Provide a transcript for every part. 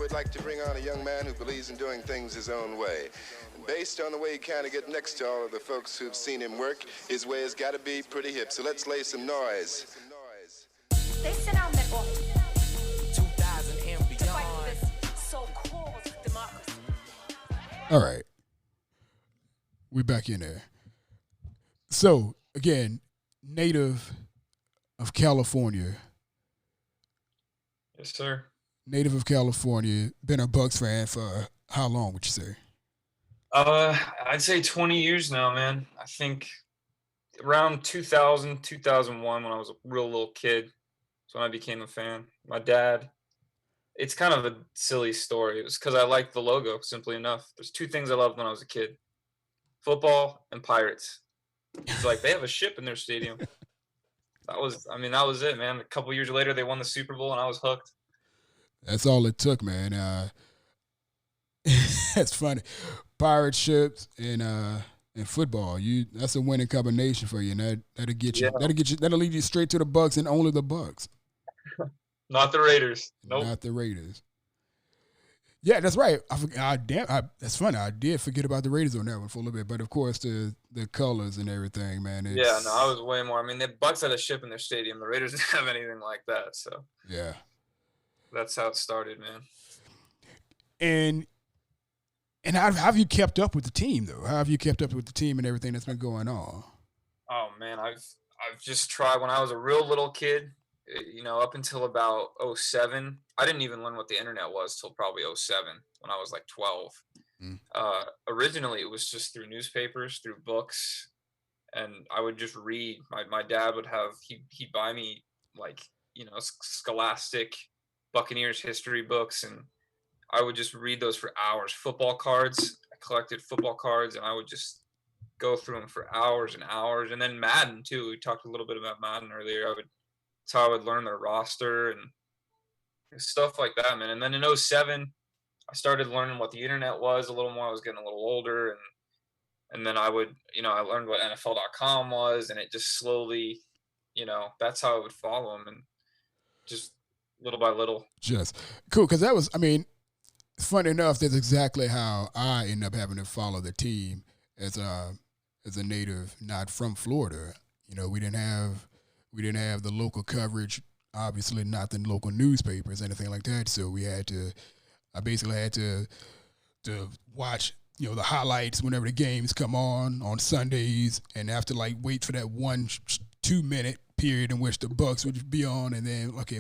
we'd like to bring on a young man who believes in doing things his own way. And based on the way he kind of get next to all of the folks who've seen him work, his way has got to be pretty hip. So let's lay some noise. They sit down there for 2000 and to fight beyond. for this so-called democracy. All right. We're back in there. So, again, native of California. Yes, sir. Native of California. Been a Bucks fan for how long, would you say? I'd say 20 years now, man. I think around 2000, 2001, when I was a real little kid, that's when I became a fan. My dad, it's kind of a silly story. It was because I liked the logo, simply enough. There's two things I loved when I was a kid: football and Pirates. It's like they have a ship in their stadium. That was it, man. A couple years later, they won the Super Bowl, and I was hooked. That's all it took, man. That's funny. Pirate ships and football. That's a winning combination for you, and that'll get you. Yeah. That'll lead you straight to the Bucks and only the Bucks. Not the Raiders. Nope. Not the Raiders. Yeah, that's right. That's funny. I did forget about the Raiders on that one for a little bit, but of course the colors and everything, man. Yeah, no, I was way more. I mean, the Bucks had a ship in their stadium. The Raiders didn't have anything like that. So yeah, that's how it started, man. And how have you kept up with the team though? How have you kept up with the team and everything that's been going on? Oh man, I've just tried. When I was a real little kid, up until about '07, I didn't even learn what the internet was till probably '07 when I was like 12. Originally, it was just through newspapers, through books, and I would just read. My dad would he'd buy me Scholastic Buccaneers history books, and I would just read those for hours. Football cards, I collected football cards, and I would just go through them for hours and hours. And then Madden too. We talked a little bit about Madden earlier. That's how I would learn their roster and stuff like that, man. And then in '07, I started learning what the internet was a little more. I was getting a little older, and then I learned what NFL.com was, and it just slowly, that's how I would follow them, and just little by little. Just cool, because that was, funny enough, that's exactly how I ended up having to follow the team as a native not from Florida. We didn't have the local coverage, obviously not the local newspapers, anything like that. So I basically had to watch, the highlights whenever the games come on Sundays, and have to wait for that 1-2 minute period in which the Bucks would be on, and then they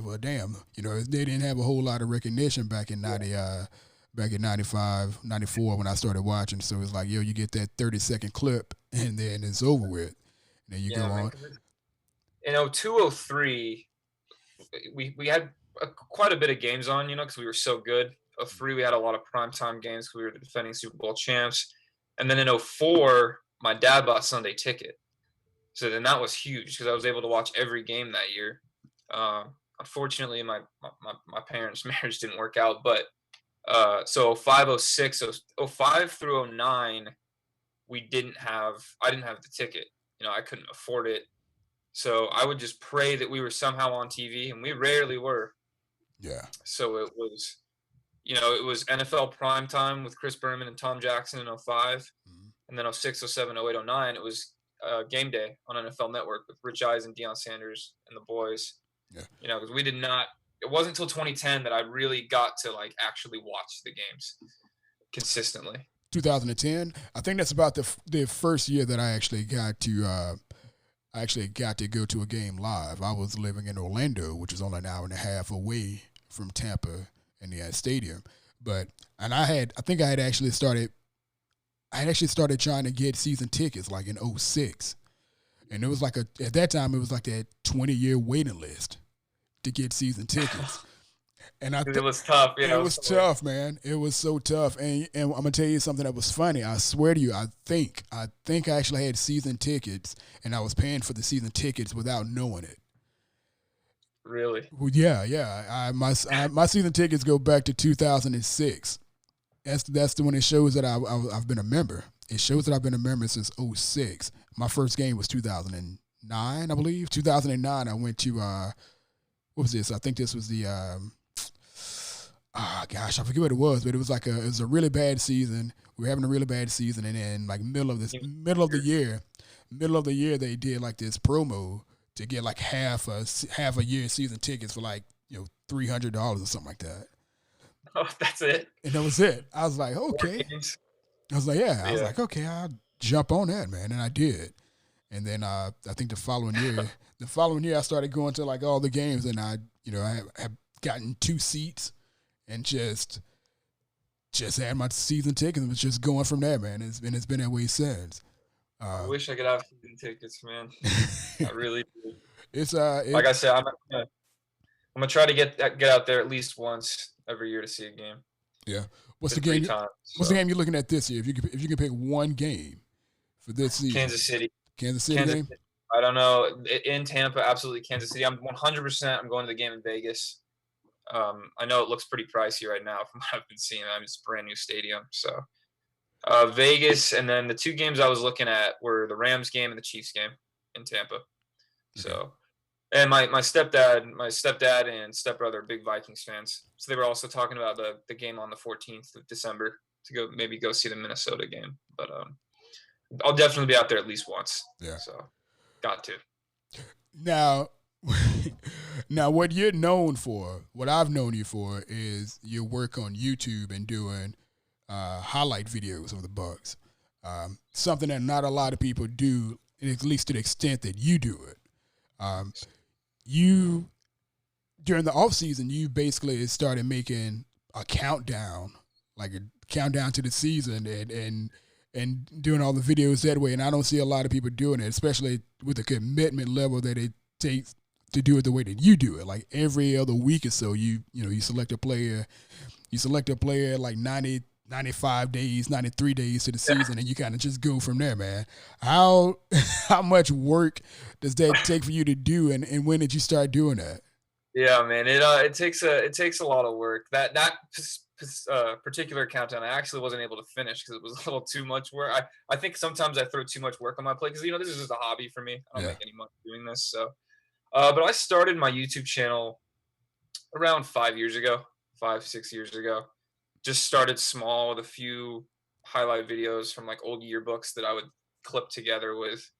didn't have a whole lot of recognition back in 95, 94 when I started watching. So it's like, you get that 30-second clip, and then it's over with. And then you go on. In 0203, we had quite a bit of games on, because we were so good. 03, we had a lot of primetime games because we were the defending Super Bowl champs. And then in 04, my dad bought Sunday Ticket. So then that was huge because I was able to watch every game that year. Unfortunately, my parents' marriage didn't work out. But so 05, 06, 05 through 09, I didn't have the ticket. I couldn't afford it. So I would just pray that we were somehow on TV, and we rarely were. Yeah. So it was, it was NFL primetime with Chris Berman and Tom Jackson in 05. And then 06, 07, 08, 09, it was game day on NFL Network with Rich Eisen and Deion Sanders and the boys. Yeah. Because it wasn't until 2010 that I really got to actually watch the games consistently. 2010, I think that's about the first year that I actually got to go to a game live. I was living in Orlando, which is only an hour and a half away from Tampa and the stadium. I think I had actually started trying to get season tickets in 06. And it was at that time, it was that 20-year waiting list to get season tickets. And it was tough. It was tough, man. It was so tough. And I'm going to tell you something that was funny. I swear to you, I think I actually had season tickets, and I was paying for the season tickets without knowing it. Really? Well, yeah. My season tickets go back to 2006. That's the one it shows that I've been a member. It shows that I've been a member since 06. My first game was 2009, I believe. 2009, I went to what was this? I think this was the gosh, I forget what it was, but it was a really bad season. We were having a really bad season, and then like middle of the year, they did like this promo to get like half a year season tickets for like $300 or something like that. Oh, that's it. And that was it. I was like, okay. I was like, yeah. I was like, okay, I'll jump on that, man, and I did. And then I think the following year, I started going to like all the games, and I have gotten 2 seats, and just had my season ticket, and was just going from there, man. It's been that way since. I wish I could have season tickets, man. I really do. Like I said, I'm gonna try to get out there at least once every year to see a game. Yeah. What's the game? What's the game you're looking at this year? If you can pick one game for this season, Kansas City game. I don't know, in Tampa, absolutely Kansas City. I'm 100%. I'm going to the game in Vegas. I know it looks pretty pricey right now from what I've been seeing. It's a brand new stadium, so Vegas, and then the 2 games I was looking at were the Rams game and the Chiefs game in Tampa. So, and my stepdad and stepbrother are big Vikings fans, so they were also talking about the game on the 14th of December to go see the Minnesota game. But I'll definitely be out there at least once. Yeah. So, got to. Now, what you're known for, what I've known you for, is your work on YouTube and doing highlight videos of the BUCS. Something that not a lot of people do, at least to the extent that you do it. You, during the off season, you basically started making a countdown, like a countdown to the season, and doing all the videos that way. And I don't see a lot of people doing it, especially with the commitment level that it takes to do it the way that you do it. Like every other week or so, you select a player, like 90, 95 days, 93 days to the season, and you kind of just go from there, man. How much work does that take for you to do, and when did you start doing that? Yeah, man, it takes a lot of work. That particular countdown, I actually wasn't able to finish because it was a little too much work. I think sometimes I throw too much work on my plate because this is just a hobby for me. I don't make any money doing this, so. But I started my YouTube channel around 5 years ago, 6 years ago. Just started small with a few highlight videos from like old yearbooks that I would clip together with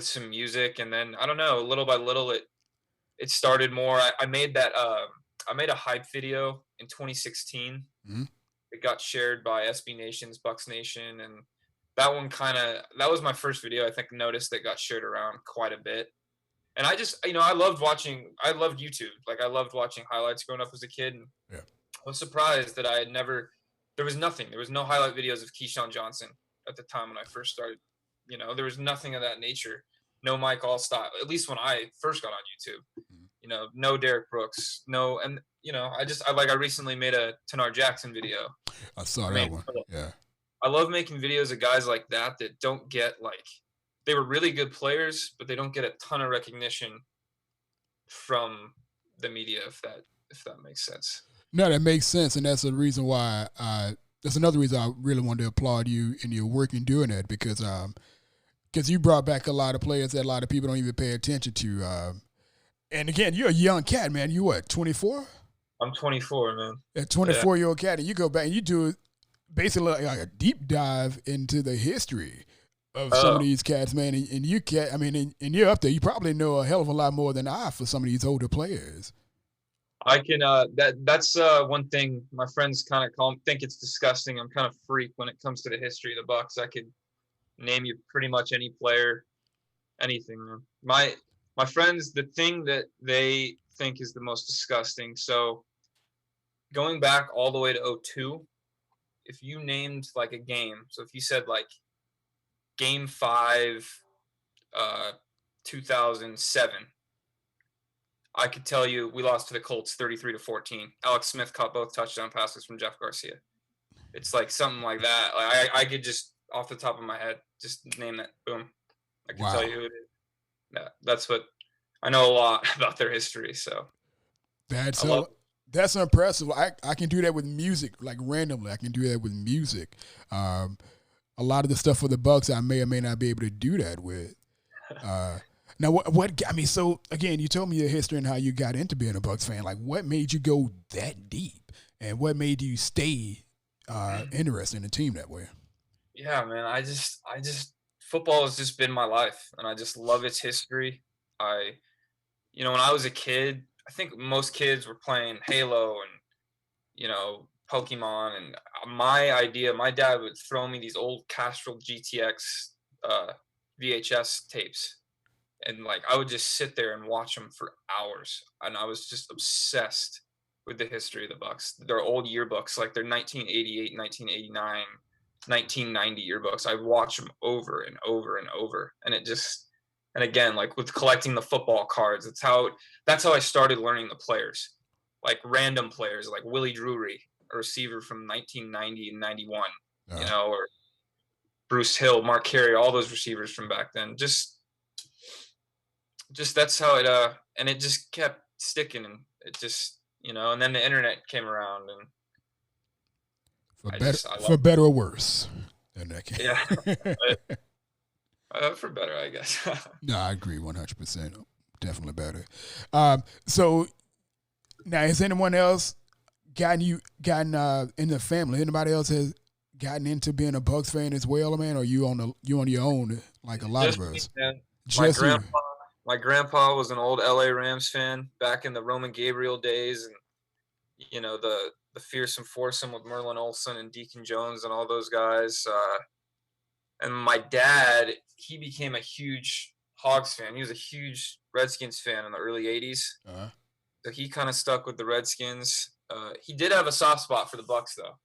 some music, and then I don't know, little by little it started more. I made a hype video in 2016. Mm-hmm. It got shared by SB Nation's BUCS Nation, and that was my first video I think noticed that got shared around quite a bit. And I just, I loved YouTube. Like I loved watching highlights growing up as a kid. And yeah. I was surprised that there was no highlight videos of Keyshawn Johnson at the time when I first started. There was nothing of that nature. No Mike Allstott, at least when I first got on YouTube. No Derrick Brooks, no, and I recently made a Tanar Jackson video. I saw that one. Yeah. I love making videos of guys like that don't get they were really good players, but they don't get a ton of recognition from the media, if that makes sense. No, that makes sense, and that's the reason why that's another reason I really wanted to applaud you in your work in doing that, because you brought back a lot of players that a lot of people don't even pay attention to. And again, you're a young cat, man. You what, 24? I'm 24, man. A 24-year-old cat, and you go back and you do basically like a deep dive into the history of some of these cats, man. And you cat, and you're up there. You probably know a hell of a lot more than I for some of these older players. I can that's one thing my friends kind of think it's disgusting. I'm kind of freak when it comes to the history of the BUCS. I could name you pretty much any player, anything, man. My friends, the thing that they think is the most disgusting. So going back all the way to 2002, if you named like a game, so if you said like Game 5, 2007, I could tell you we lost to the Colts 33-14. Alex Smith caught both touchdown passes from Jeff Garcia. It's like something like that. Like I could just off the top of my head just name that. Boom, I can tell you who it is. Yeah, that's what I know a lot about their history. So that's impressive. I can do that with music, like randomly. I can do that with music. A lot of the stuff for the BUCS, I may or may not be able to do that with. Now, so again, you told me your history and how you got into being a BUCS fan. Like, what made you go that deep and what made you stay interested in the team that way? Yeah, man. I just football has just been my life, and I just love its history. When I was a kid, I think most kids were playing Halo and Pokemon, and my dad would throw me these old Castrol GTX VHS tapes, and like I would just sit there and watch them for hours, and I was just obsessed with the history of the Bucks. Their old yearbooks, like their 1988, 1989, 1990 yearbooks. I watch them over and over and over, and and again, like with collecting the football cards, that's how I started learning the players, like random players, like Willie Drury, a receiver from 1990 and 91, or Bruce Hill, Mark Carey, all those receivers from back then. Just that's how it and it just kept sticking, and it just and then the internet came around, and for better or worse. Yeah. For better, I guess. No, I agree 100%. Definitely better. So now, has anyone else gotten in the family? Anybody else has gotten into being a Bucks fan as well, man? Or you on your own, like a lot of us? My grandpa was an old LA Rams fan back in the Roman Gabriel days, and the fearsome foursome with Merlin Olsen and Deacon Jones and all those guys. And my dad, he became a huge Hogs fan. He was a huge Redskins fan in the early 80s. Uh-huh. So he kind of stuck with the Redskins. He did have a soft spot for the Bucks, though.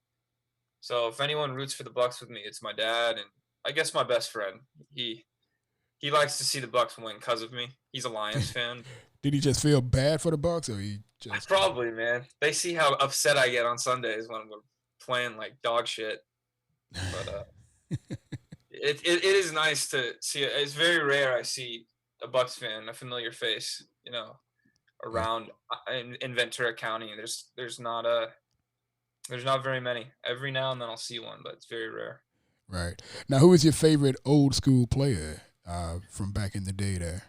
So if anyone roots for the Bucks with me, it's my dad, and I guess my best friend. He likes to see the Bucks win because of me. He's a Lions fan. Did he just feel bad for the Bucks, or he just probably, man? They see how upset I get on Sundays when we're playing like dog shit. But it is nice to see it. It's very rare I see a Bucks fan, a familiar face, around in Ventura County. There's not very many. Every now and then I'll see one, but it's very rare. Right. Now, who is your favorite old school player from back in the day there?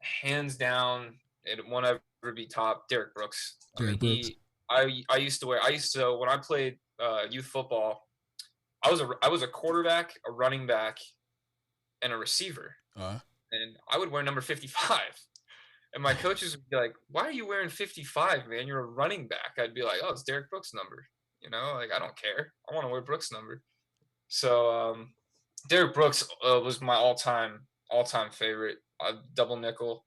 Hands down, it won't ever be top. Derrick Brooks. Derrick Brooks. I used to when I played youth football, I was a quarterback, a running back, and a receiver. And I would wear number 55. And my coaches would be like, "Why are you wearing 55, man? You're a running back." I'd be like, "Oh, it's Derrick Brooks' number." Like I don't care. I want to wear Brooks' number. So Derrick Brooks was my all-time favorite. Double nickel.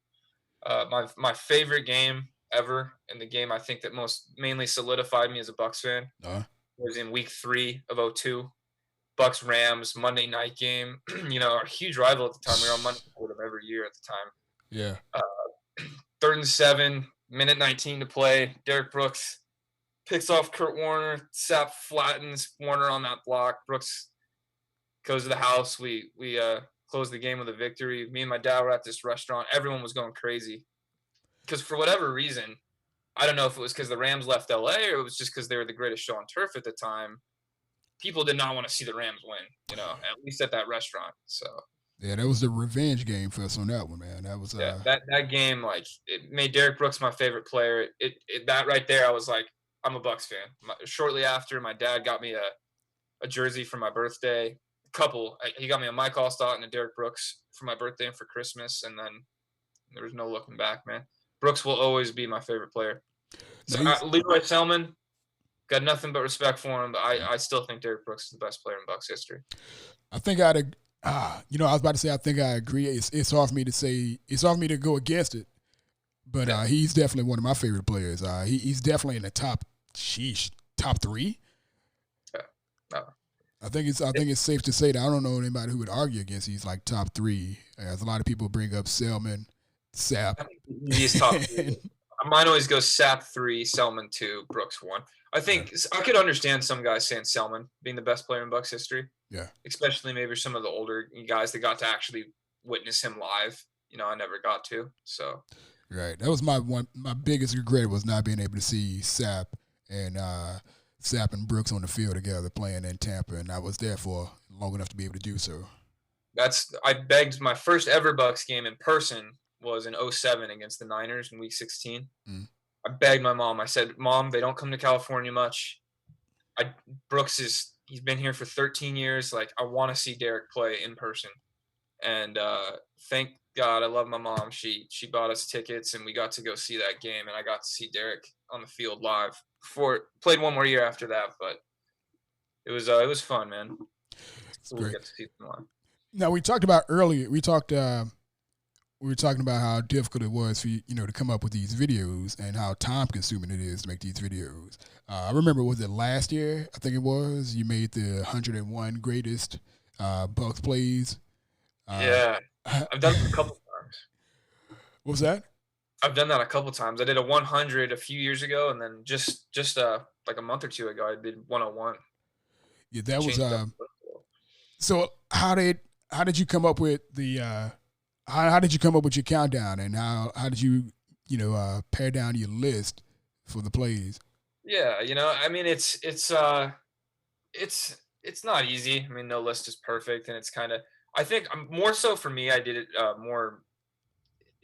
My favorite game ever, and the game I think that mainly solidified me as a Bucks fan, was in Week 3 of 2002. Bucks Rams Monday night game. Our huge rival at the time. We were on Monday with them every year at the time. Yeah. 3rd and 7, minute 19 to play. Derrick Brooks picks off Kurt Warner. Sapp flattens Warner on that block. Brooks goes to the house. We closed the game with a victory. Me and my dad were at this restaurant. Everyone was going crazy because for whatever reason, I don't know if it was because the Rams left LA or it was just because they were the greatest show on turf at the time. People did not want to see the Rams win, at least at that restaurant. So yeah, that was the revenge game for us on that one, man. That was that game, like it made Derrick Brooks my favorite player. That right there, I was like, I'm a Bucks fan. Shortly after, my dad got me a jersey for my birthday. He got me a Mike Allstott and a Derrick Brooks for my birthday and for Christmas, and then there was no looking back, man. Brooks will always be my fafavorite player. So Leroy Selman, got nothing but respect for him, but I still think Derrick Brooks is the best player in Bucks history. I think I was about to say I think I agree. It's hard for me to say. It's hard for me to go against it, but he's definitely one of my favorite players. He's definitely in the top 3. Yeah. No. I think it's safe to say that I don't know anybody who would argue against he's like top 3. As a lot of people bring up Selman, Sapp. He's top 3. Mine always goes Sapp 3, Selman 2, Brooks 1. I think I could understand some guys saying Selman being the best player in Bucks history. Yeah. Especially maybe some of the older guys that got to actually witness him live. I never got to. So. Right. That was my biggest regret was not being able to see Sapp and Brooks on the field together playing in Tampa, and I was there for long enough to be able to do so. I begged. My first ever Bucks game in person was in 2007 against the Niners in Week 16. I begged my mom. I said, Mom, they don't come to California much. He's been here for 13 years. Like, I want to see Derrick play in person. And thank God, I love my mom. She bought us tickets, and we got to go see that game. And I got to see Derrick on the field live. Played one more year after that, but it was fun, man. So we got to see them live. Now, we talked about earlier. We were talking about how difficult it was for you to come up with these videos and how time consuming it is to make these videos. I remember, was it last year? I think it was. You made the 101 greatest BUCS plays. Yeah, I've done it a couple times. What was that? I've done that a couple times. I did a 100 a few years ago, and then just like a month or two ago, I did 101. Yeah, that was. So how did you come up with the? How did you come up with your countdown, and how did you pare down your list for the plays? Yeah, I mean, it's not easy. I mean, no list is perfect, and it's kind of, I think more so for me, I did it more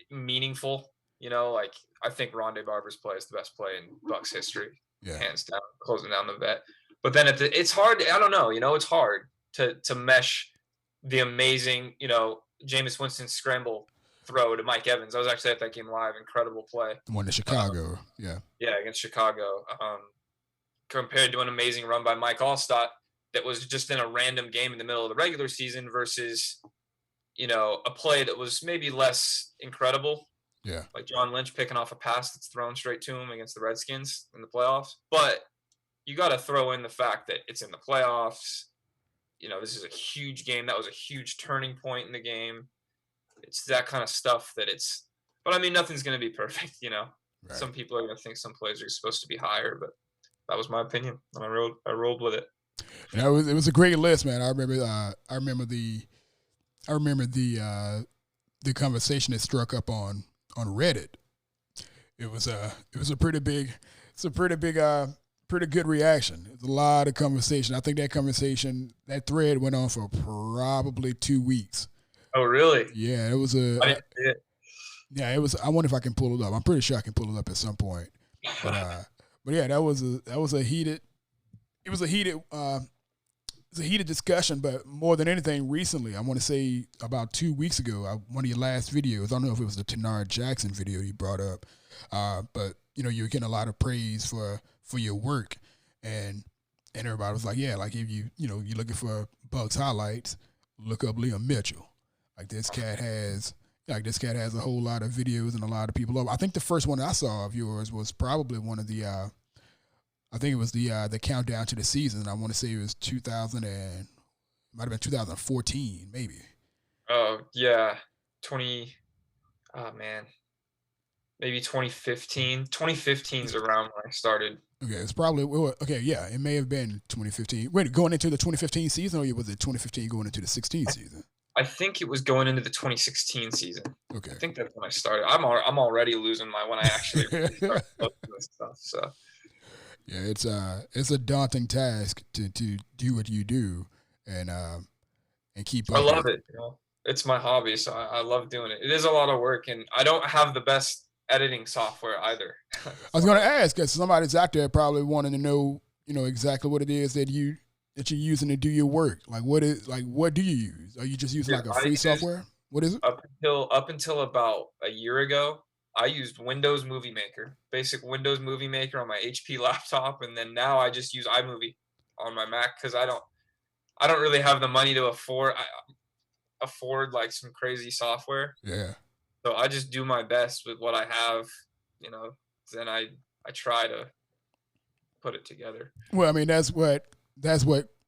meaningful. Like, I think Rondé Barber's play is the best play in BUCS history, hands down, closing down the vet. But then it's hard. I don't know. It's hard to mesh the amazing, Jameis Winston scramble throw to Mike Evans. I was actually at that game live. Incredible play. The one in Chicago. Yeah, against Chicago. Compared to an amazing run by Mike Allstott that was just in a random game in the middle of the regular season versus, a play that was maybe less incredible. Yeah. Like John Lynch picking off a pass that's thrown straight to him against the Redskins in the playoffs. But you got to throw in the fact that it's in the playoffs. This is a huge game. That was a huge turning point in the game. It's that kind of stuff but I mean, nothing's going to be perfect, Right. Some people are going to think some plays are supposed to be higher, but that was my opinion, and I rolled with it. Yeah, it was a great list, man. I remember the conversation that struck up on Reddit. It was a pretty good reaction. There's a lot of conversation. I think that thread went on for probably 2 weeks. Oh, really? Yeah, it was I didn't see it. Yeah, it was. I wonder if I can pull it up. I'm pretty sure I can pull it up at some point. But yeah, it was a heated discussion. But more than anything, recently, I want to say about 2 weeks ago, one of your last videos. I don't know if it was the Tenard Jackson video you brought up, but you were getting a lot of praise for your work, and everybody was like, yeah, like if you're looking for BUCS highlights, look up Liam Mitchell. Like this cat has a whole lot of videos and a lot of people over. I think the first one I saw of yours was probably one of the I think it was the countdown to the season. I want to say it was 2014, maybe. Oh yeah, maybe 2015. 2015 is around when I started. Okay, it's probably yeah, it may have been 2015. Wait, going into the 2015 season, or was it 2015 going into the 16 season? I think it was going into the 2016 season. Okay. I think that's when I started. I'm already losing when I actually start posting this stuff. So yeah, it's a daunting task to do what you do and keep up. I love it. It's my hobby, so I love doing it. It is a lot of work, and I don't have the best editing software either. I was going to ask, because somebody's out there probably wanting to know, exactly what it is that you're using to do your work. What do you use? Are you just using a free software? What is it? Up until about a year ago, I used Windows Movie Maker, basic Windows Movie Maker on my HP laptop, and then now I just use iMovie on my Mac because I don't really have the money to afford like some crazy software. Yeah. So I just do my best with what I have, then I try to put it together. Well, I mean, that's what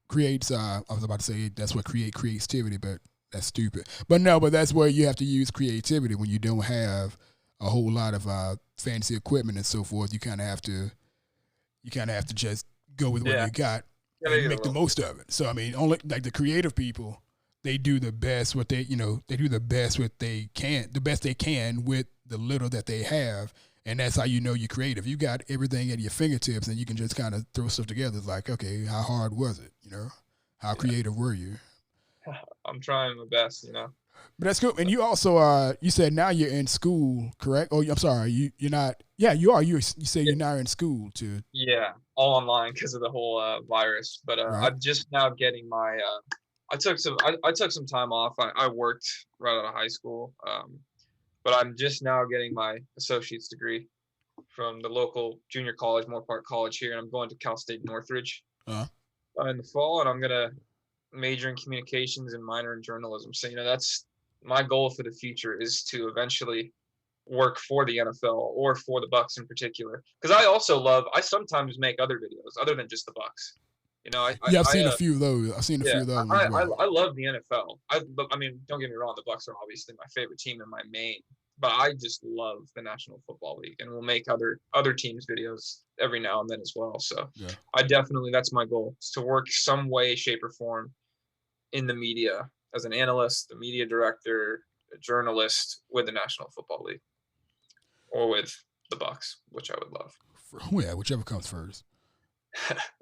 creates, I was about to say that's what creates creativity, but that's stupid. But that's where you have to use creativity when you don't have a whole lot of fancy equipment and so forth. You kind of have to just go with what you got and make the most of it. So, I mean, only like the creative people, they do the best they do the best they can with the little that they have. And that's how you're creative. You got everything at your fingertips and you can just kind of throw stuff together. It's like, okay, how hard was it? How creative were you? I'm trying my best, you know. But that's good. And you also you said now you're in school, correct? Oh, I'm sorry, you're not. Yeah, you are. You say Yeah, you're now in school too, yeah, all online because of the whole virus. But right? I'm just now getting my. I took some time off. I worked right out of high school, but I'm just now getting my associate's degree from the local junior college, Moore Park College here, and I'm going to Cal State Northridge Uh, in the fall, and I'm gonna major in communications and minor in journalism. So that's my goal for the future is to eventually work for the NFL or for the Bucks in particular. Because I sometimes make other videos other than just the Bucks. yeah, I've seen a few of those. I've seen a Yeah, few of those as well. I love the NFL. I mean, don't get me wrong, the Bucks are obviously my favorite team and my main, but I just love the National Football League, and we'll make other teams videos every now and then as well. So Yeah. that's my goal, is to work some way, shape, or form in the media as an analyst, a media director, a journalist with the National Football League or with the Bucks, which I would love. Yeah, whichever comes first.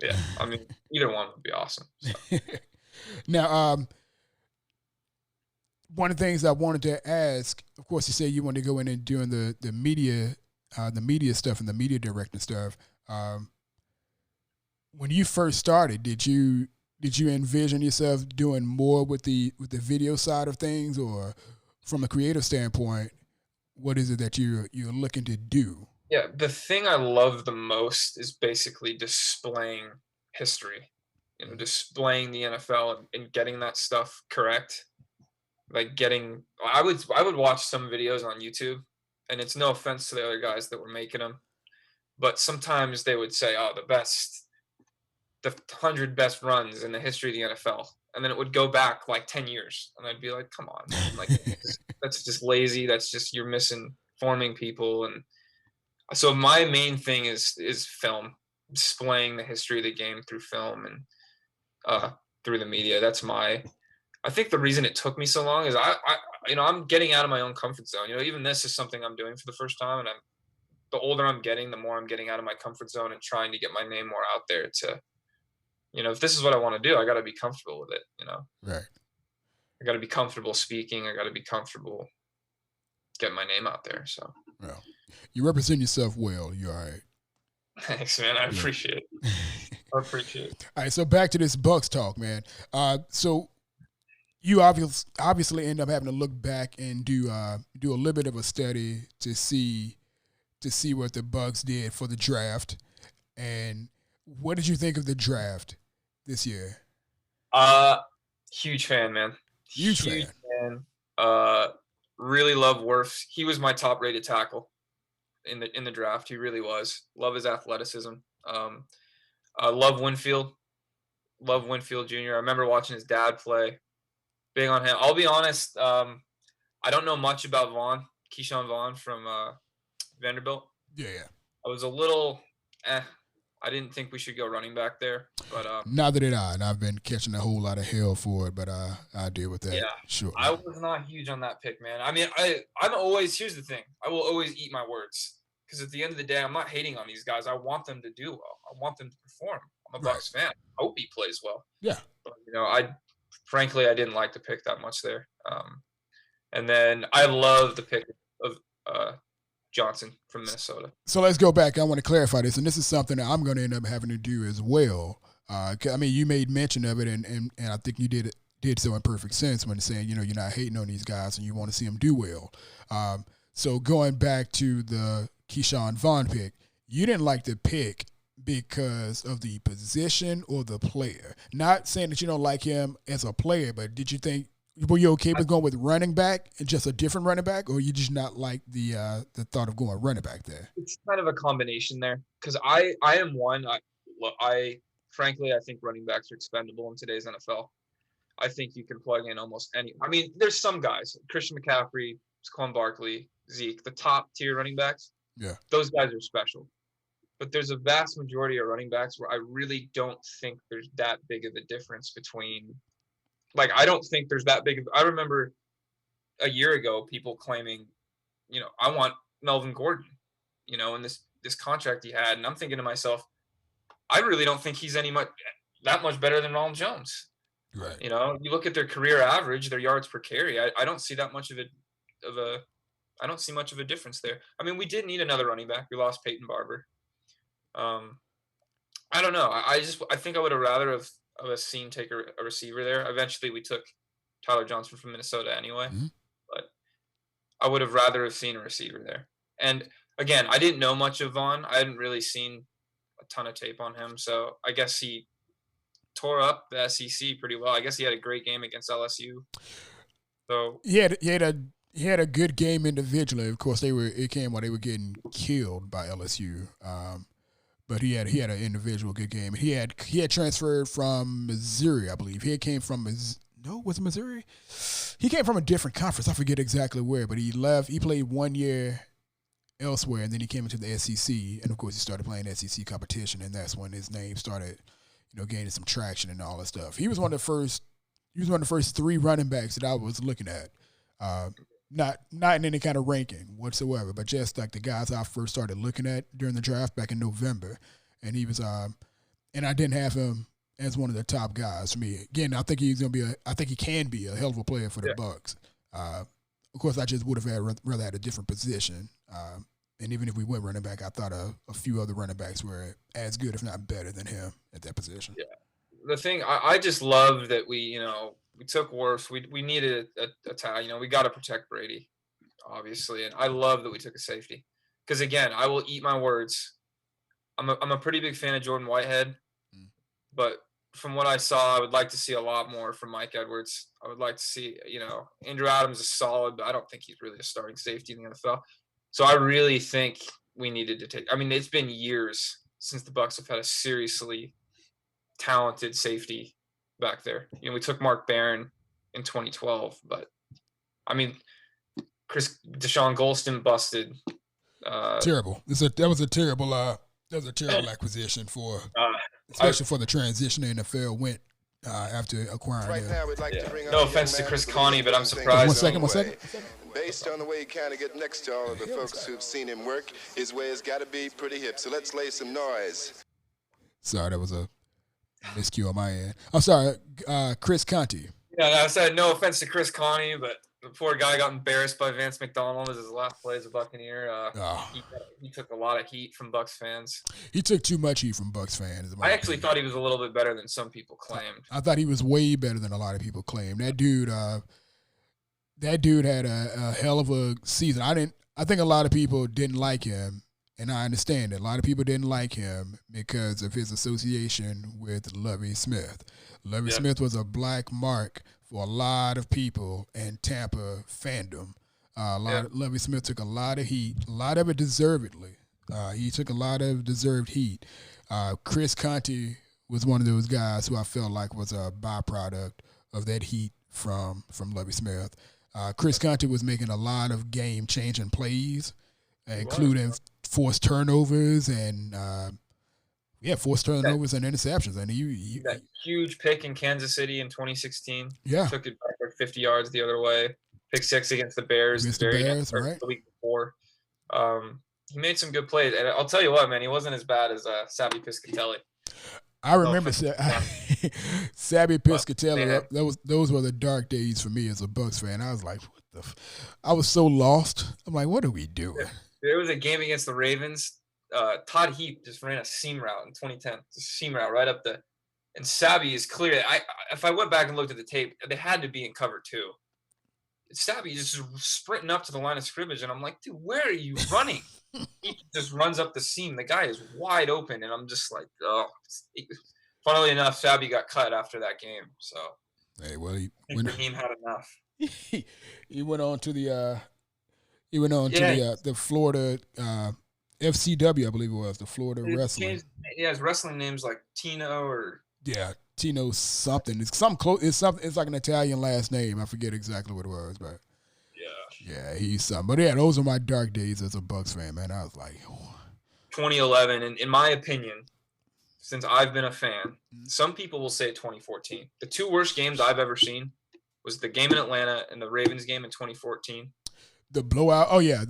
Yeah, I mean, either one would be awesome. So. Now, one of the things I wanted to ask, of course, you said you wanted to go in and doing the media stuff and the media directing stuff. When you first started, did you envision yourself doing more with the video side of things, or from a creative standpoint, what is it that you're looking to do? Yeah, the thing I love the most is basically displaying history, displaying the NFL and getting that stuff correct. Like I would watch some videos on YouTube, and it's no offense to the other guys that were making them, but sometimes they would say, "Oh, the 100 best runs in the history of the NFL," and then it would go back like 10 years, and I'd be like, "Come on, man. Like that's just lazy. That's just you're misinforming people." And so my main thing is film, displaying the history of the game through film and through the media. I think the reason it took me so long is I'm getting out of my own comfort zone. Even this is something I'm doing for the first time, and the older I'm getting, the more I'm getting out of my comfort zone and trying to get my name more out there to, if this is what I want to do, I got to be comfortable with it, Right. I got to be comfortable speaking. I got to be comfortable getting my name out there. So. Well, you represent yourself well. You're all right. Thanks, man. I appreciate it. I appreciate it. All right, so back to this Bucks talk, man. So you obviously end up having to look back and do a little bit of a study to see what the Bucks did for the draft. And what did you think of the draft this year? Huge fan, man. Huge fan. Really love Wirfs. He was my top rated tackle in the draft. He really was. Love his athleticism. Love Winfield. Love Winfield Jr. I remember watching his dad play. Big on him. I'll be honest. I don't know much about Keyshawn Vaughn from Vanderbilt. Yeah. I was a little I didn't think we should go running back there, but neither did I, and I've been catching a whole lot of hell for it, but I deal with that. Yeah, sure. I was not huge on that pick, man. I mean, I'm always, here's the thing, I will always eat my words, because at the end of the day, I'm not hating on these guys. I want them to do well. I want them to perform. I'm a Bucks fan. I hope he plays well. Yeah. But, frankly, I didn't like the pick that much there. And then I love the pick of Johnson from Minnesota. So let's go back. I want to clarify this, and this is something that I'm going to end up having to do as well. I mean, you made mention of it, and I think you did so in perfect sense when saying, you're not hating on these guys and you want to see them do well. So going back to the Keyshawn Vaughn pick, you didn't like the pick because of the position or the player. Not saying that you don't like him as a player, but were you okay with going with running back and just a different running back, or you just not like the thought of going running back there? It's kind of a combination there, because I am one. Frankly, I think running backs are expendable in today's NFL. I think you can plug in almost any. I mean, there's some guys, Christian McCaffrey, Saquon Barkley, Zeke, the top tier running backs. Yeah, those guys are special. But there's a vast majority of running backs where I really don't think there's that big of a difference between. I don't think there's that big of. I remember a year ago people claiming, I want Melvin Gordon, and this contract he had, and I'm thinking to myself, I really don't think he's that much better than Ronald Jones. Right. You know, you look at their career average, their yards per carry. I don't see that much of a I don't see much of a difference there. I mean, we did need another running back. We lost Peyton Barber. I don't know. I think I would have rather have seen take a receiver there. Eventually, we took Tyler Johnson from Minnesota anyway, but I would have rather have seen a receiver there. And again, I didn't know much of Vaughn. I hadn't really seen a ton of tape on him, so I guess he tore up the SEC pretty well. I guess he had a great game against LSU. So he had a good game individually. Of course, it came while they were getting killed by LSU. But he had an individual good game. He had transferred from Missouri, I believe. He came from was it Missouri? He came from a different conference. I forget exactly where, but he left. He played 1 year elsewhere, and then he came into the SEC, and of course he started playing SEC competition, and that's when his name started, gaining some traction and all that stuff. He was one of the first 3 running backs that I was looking at. Not in any kind of ranking whatsoever, but just like the guys I first started looking at during the draft back in November, and he was and I didn't have him as one of the top guys for me. Again, I think he can be a hell of a player for the BUCS. Of course, I just would have rather had a different position. And even if we went running back, I thought a few other running backs were as good, if not better, than him at that position. Yeah, the thing I just love that we took Wirfs. We needed a tie. We got to protect Brady, obviously, and I love that we took a safety. Because again, I will eat my words. I'm a pretty big fan of Jordan Whitehead, but from what I saw, I would like to see a lot more from Mike Edwards. I would like to see, Andrew Adams is solid, but I don't think he's really a starting safety in the NFL. So I really think we needed to take. I mean, it's been years since the BUCS have had a seriously talented safety back there. We took Mark Barron in 2012, but I mean, Deshaun Golston busted. Terrible. That was a terrible acquisition especially for the transition the NFL went after acquiring him. Now we'd like to bring no offense to Chris Connie, but I'm surprised. One second. Based on the way he kind of get next to all of the folks who've seen him work, his way has got to be pretty hip. So let's lay some noise. Sorry, that was a miscue on my end. I'm sorry, Chris Conti. Yeah, I said no offense to Chris Connie, but the poor guy got embarrassed by Vance McDonald as his last play as a Buccaneer. He took a lot of heat from BUCS fans. He took too much heat from BUCS fans. I actually thought he was a little bit better than some people claimed. I thought he was way better than a lot of people claimed. That dude had a hell of a season. I think a lot of people didn't like him, and I understand it. A lot of people didn't like him because of his association with Lovie Smith. Lovie Smith was a black mark for a lot of people in Tampa fandom. Lovie Smith took a lot of heat, a lot of it deservedly. He took a lot of deserved heat. Chris Conti was one of those guys who I felt like was a byproduct of that heat from Lovie Smith. Chris Conti was making a lot of game-changing plays, including forced turnovers and forced turnovers and interceptions. And he that huge pick in Kansas City in 2016. Yeah, took it back like 50 yards the other way. Pick 6 against the Bears. Right. The week before. He made some good plays, and I'll tell you what, man, he wasn't as bad as Savvy Piscatelli. I remember Savvy Piscatelli. Those were the dark days for me as a BUCS fan. I was like, I was so lost. I'm like, what are we doing? There was a game against the Ravens. Todd Heap just ran a seam route in 2010. It's a seam route right up and Savvy is clear. If I went back and looked at the tape, they had to be in cover 2. Savvy just sprinting up to the line of scrimmage, and I'm like, dude, where are you running? He just runs up the seam. The guy is wide open, and I'm just like, oh. Funnily enough, Savvy got cut after that game. So, hey, well, Raheem had enough. He went on to the Florida FCW, I believe it was the Florida Wrestling. He has wrestling names like Tino or Tino something. It's something close. It's like an Italian last name. I forget exactly what it was, but yeah, he's something. But yeah, those are my dark days as a BUCS fan, man. I was like, 2011, and in my opinion, since I've been a fan, some people will say 2014. The 2 worst games I've ever seen was the game in Atlanta and the Ravens game in 2014. The blowout. Oh yeah,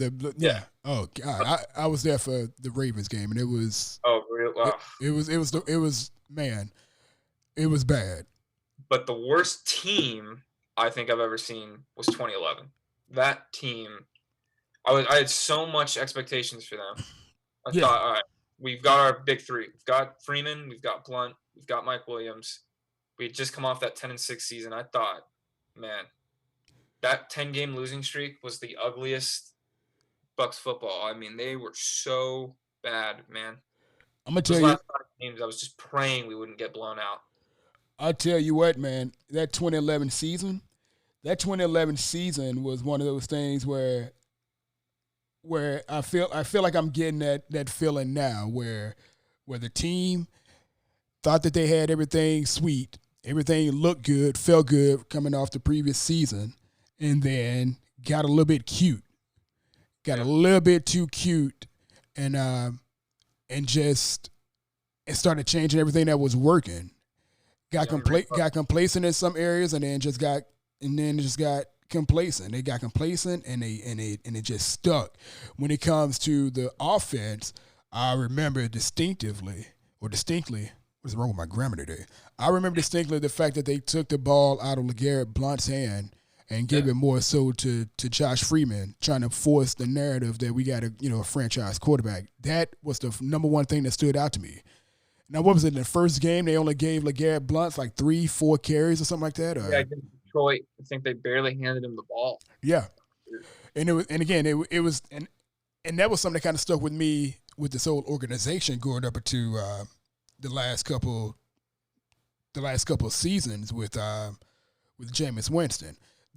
Oh god, I was there for the Ravens game, and it was. Oh really? Wow. It was man. It was bad. But the worst team I think I've ever seen was 2011. That team, I had so much expectations for them. I Yeah. thought, all right, we've got our big three. We've got Freeman, we've got Blunt, we've got Mike Williams. We had just come off that 10-6 season. I thought, man, that 10-game losing streak was the ugliest Bucks football. I mean, they were so bad, man. I'm gonna Those tell you. last 5 games, I was just praying we wouldn't get blown out. I'll tell you what, man. That 2011 season was one of those things where I feel like I'm getting that feeling now, where the team thought that they had everything sweet, everything looked good, felt good coming off the previous season, and then got a little bit cute, a little bit too cute, and started changing everything that was working. Got complacent in some areas, and then just got complacent. They got complacent, and it just stuck. When it comes to the offense, I remember distinctly. What's wrong with my grammar today? I remember distinctly the fact that they took the ball out of LeGarrette Blount's hand and gave it more so to Josh Freeman, trying to force the narrative that we got a franchise quarterback. That was the number one thing that stood out to me. Now, what was it in the first game? They only gave LeGarrette Blount like 3-4 carries or something like that. Yeah, against Detroit, I think they barely handed him the ball. Yeah, and it was, and again, it was, and that was something that kind of stuck with me with this whole organization going up into the last couple of seasons with Jameis Winston.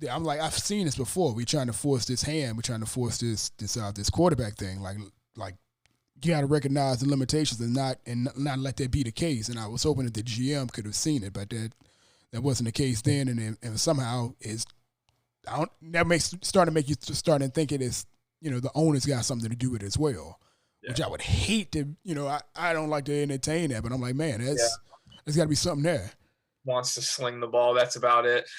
I'm like, I've seen this before. We're trying to force this hand. We're trying to force this quarterback thing. Like you got to recognize the limitations and not let that be the case. And I was hoping that the GM could have seen it, but that wasn't the case then. And somehow that makes starting to make you start and thinking it's the owner's got something to do with it as well. Yeah. Which I would hate to. I don't like to entertain that, but I'm like, man, there's got to be something there. Wants to sling the ball. That's about it.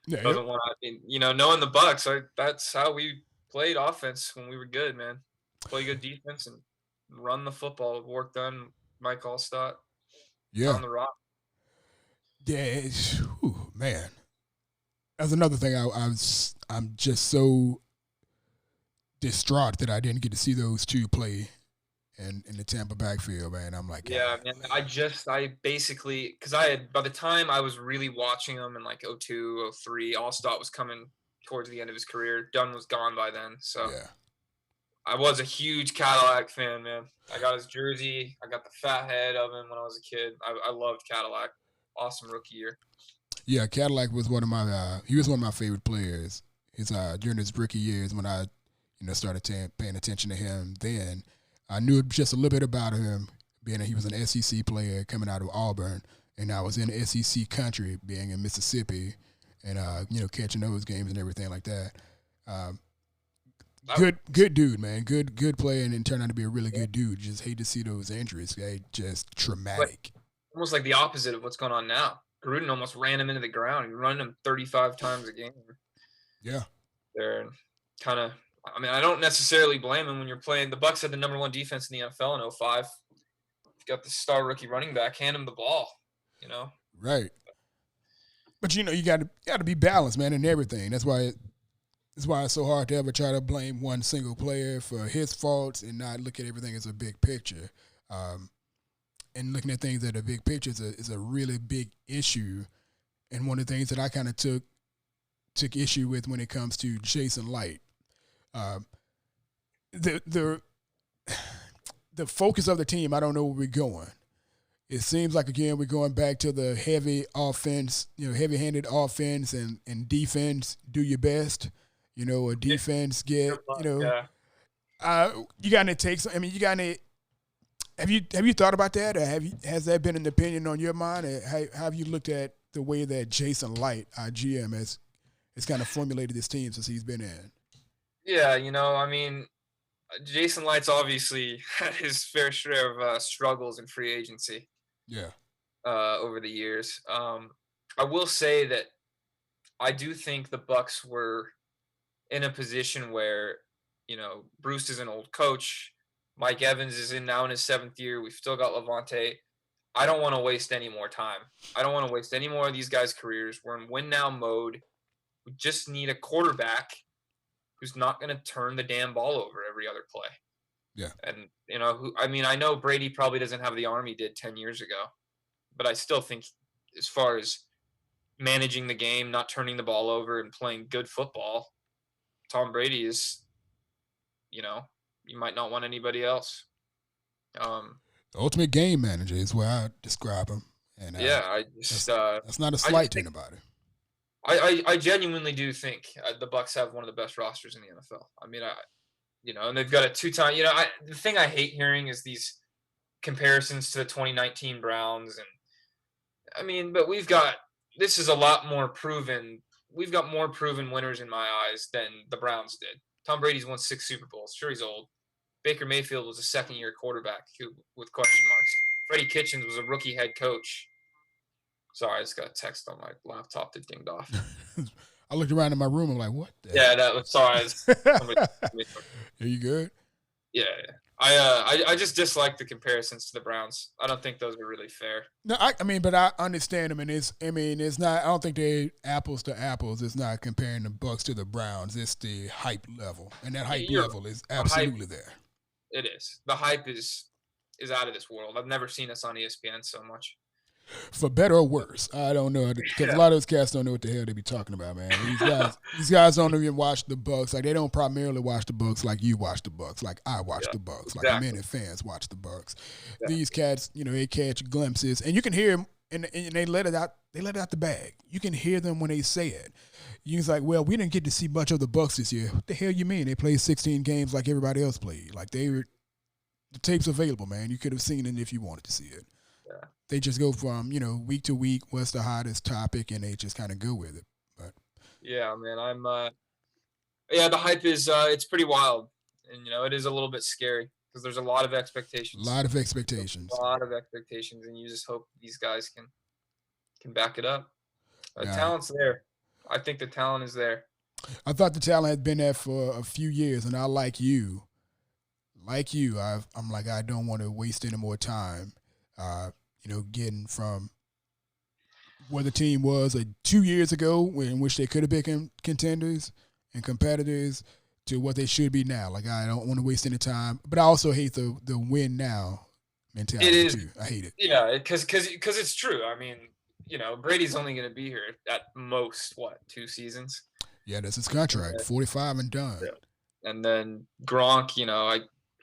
Yeah, doesn't want to. Knowing the BUCS, that's how we played offense when we were good, man. Play good defense and run the football. Work done. Mike Allstott. Yeah. On the rock. Yeah, man. That's another thing. I'm just so distraught that I didn't get to see those two play in the Tampa backfield, man. I'm like, yeah, man. I basically, because by the time I was really watching them in like 02, 03, Allstott was coming towards the end of his career. Dunn was gone by then, so yeah. I was a huge Cadillac fan, man. I got his jersey. I got the fat head of him when I was a kid. I loved Cadillac. Awesome rookie year. Yeah, Cadillac was one of my favorite players. During his rookie years when I started paying attention to him. Then I knew just a little bit about him, being that he was an SEC player coming out of Auburn, and I was in SEC country, being in Mississippi, and catching those games and everything like that. Good dude, man. Good player, and turned out to be a really good dude. Just hate to see those injuries. Just traumatic. Almost like the opposite of what's going on now. Gruden almost ran him into the ground. He running him 35 times a game. Yeah. They're kind of. I mean, I don't necessarily blame him when you're playing. The BUCS had the number one defense in the NFL in 05. You've got the star rookie running back. Hand him the ball. Right. But you got to be balanced, man, in everything. That's why it's so hard to ever try to blame one single player for his faults and not look at everything as a big picture. And looking at things at a big picture is a really big issue. And one of the things that I kind of took issue with when it comes to Jason Light. The focus of the team, I don't know where we're going. It seems like, again, we're going back to the heavy offense, heavy-handed offense and defense, do your best. A defense get, you got to take some, you got to, have you thought about that? Or has that been an opinion on your mind? Or have you looked at the way that Jason Light, our GM, has kind of formulated this team since he's been in? Yeah, Jason Light's obviously had his fair share of struggles in free agency. Yeah. Over the years. I will say that I do think the BUCS were in a position where, Bruce is an old coach. Mike Evans is now in his 7th year. We've still got Levante. I don't want to waste any more time. I don't want to waste any more of these guys' careers. We're in win now mode. We just need a quarterback who's not going to turn the damn ball over every other play. Yeah. And, I know Brady probably doesn't have the arm he did 10 years ago, but I still think as far as managing the game, not turning the ball over, and playing good football, Tom Brady is, you might not want anybody else. The ultimate game manager is where I describe him. And that's not a slight to anybody. I genuinely do think the Bucs have one of the best rosters in the NFL. I mean, and they've got a two-time. The thing I hate hearing is these comparisons to the 2019 Browns, but this is a lot more proven. We've got more proven winners in my eyes than the Browns did. Tom Brady's won 6 Super Bowls. Sure, he's old. Baker Mayfield was a second-year quarterback with question marks. Freddie Kitchens was a rookie head coach. Sorry, I just got a text on my laptop that dinged off. I looked around in my room. I'm like, what? Sorry. Are you good? Yeah. I just dislike the comparisons to the Browns. I don't think those are really fair. No, but I understand them, and it's not. I don't think they're apples to apples. It's not comparing the Bucs to the Browns. It's the hype level, and that hype level is absolutely there. It is. The hype is out of this world. I've never seen us on ESPN so much. For better or worse, I don't know, because a lot of those cats don't know what the hell they be talking about, man. These guys don't even watch the Bucs. Like, they don't primarily watch the Bucs like you watch the Bucs, like I watch the Bucs, like many fans watch the Bucs. Yeah. These cats, they catch glimpses, and you can hear them, and they let it out. They let it out the bag. You can hear them when they say it. You're like, well, we didn't get to see much of the Bucs this year. What the hell you mean? They played 16 games like everybody else played. Like, the tape's available, man. You could have seen it if you wanted to see it. Yeah. They just go from, week to week, what's the hottest topic, and they just kind of go with it. But yeah, man, the hype is, it's pretty wild. And, it is a little bit scary because there's a lot of expectations. A lot of expectations, and you just hope these guys can back it up. Talent's there. I think the talent is there. I thought the talent had been there for a few years, and I like you, I'm like, I don't want to waste any more time. Getting from where the team was 2 years ago, in which they could have been contenders and competitors, to what they should be now. Like, I don't want to waste any time, but I also hate the win now mentality too. I hate it. Yeah, because it's true. I mean, Brady's only going to be here at most 2 seasons. Yeah, that's his contract, 45 and done. Yeah. And then Gronk,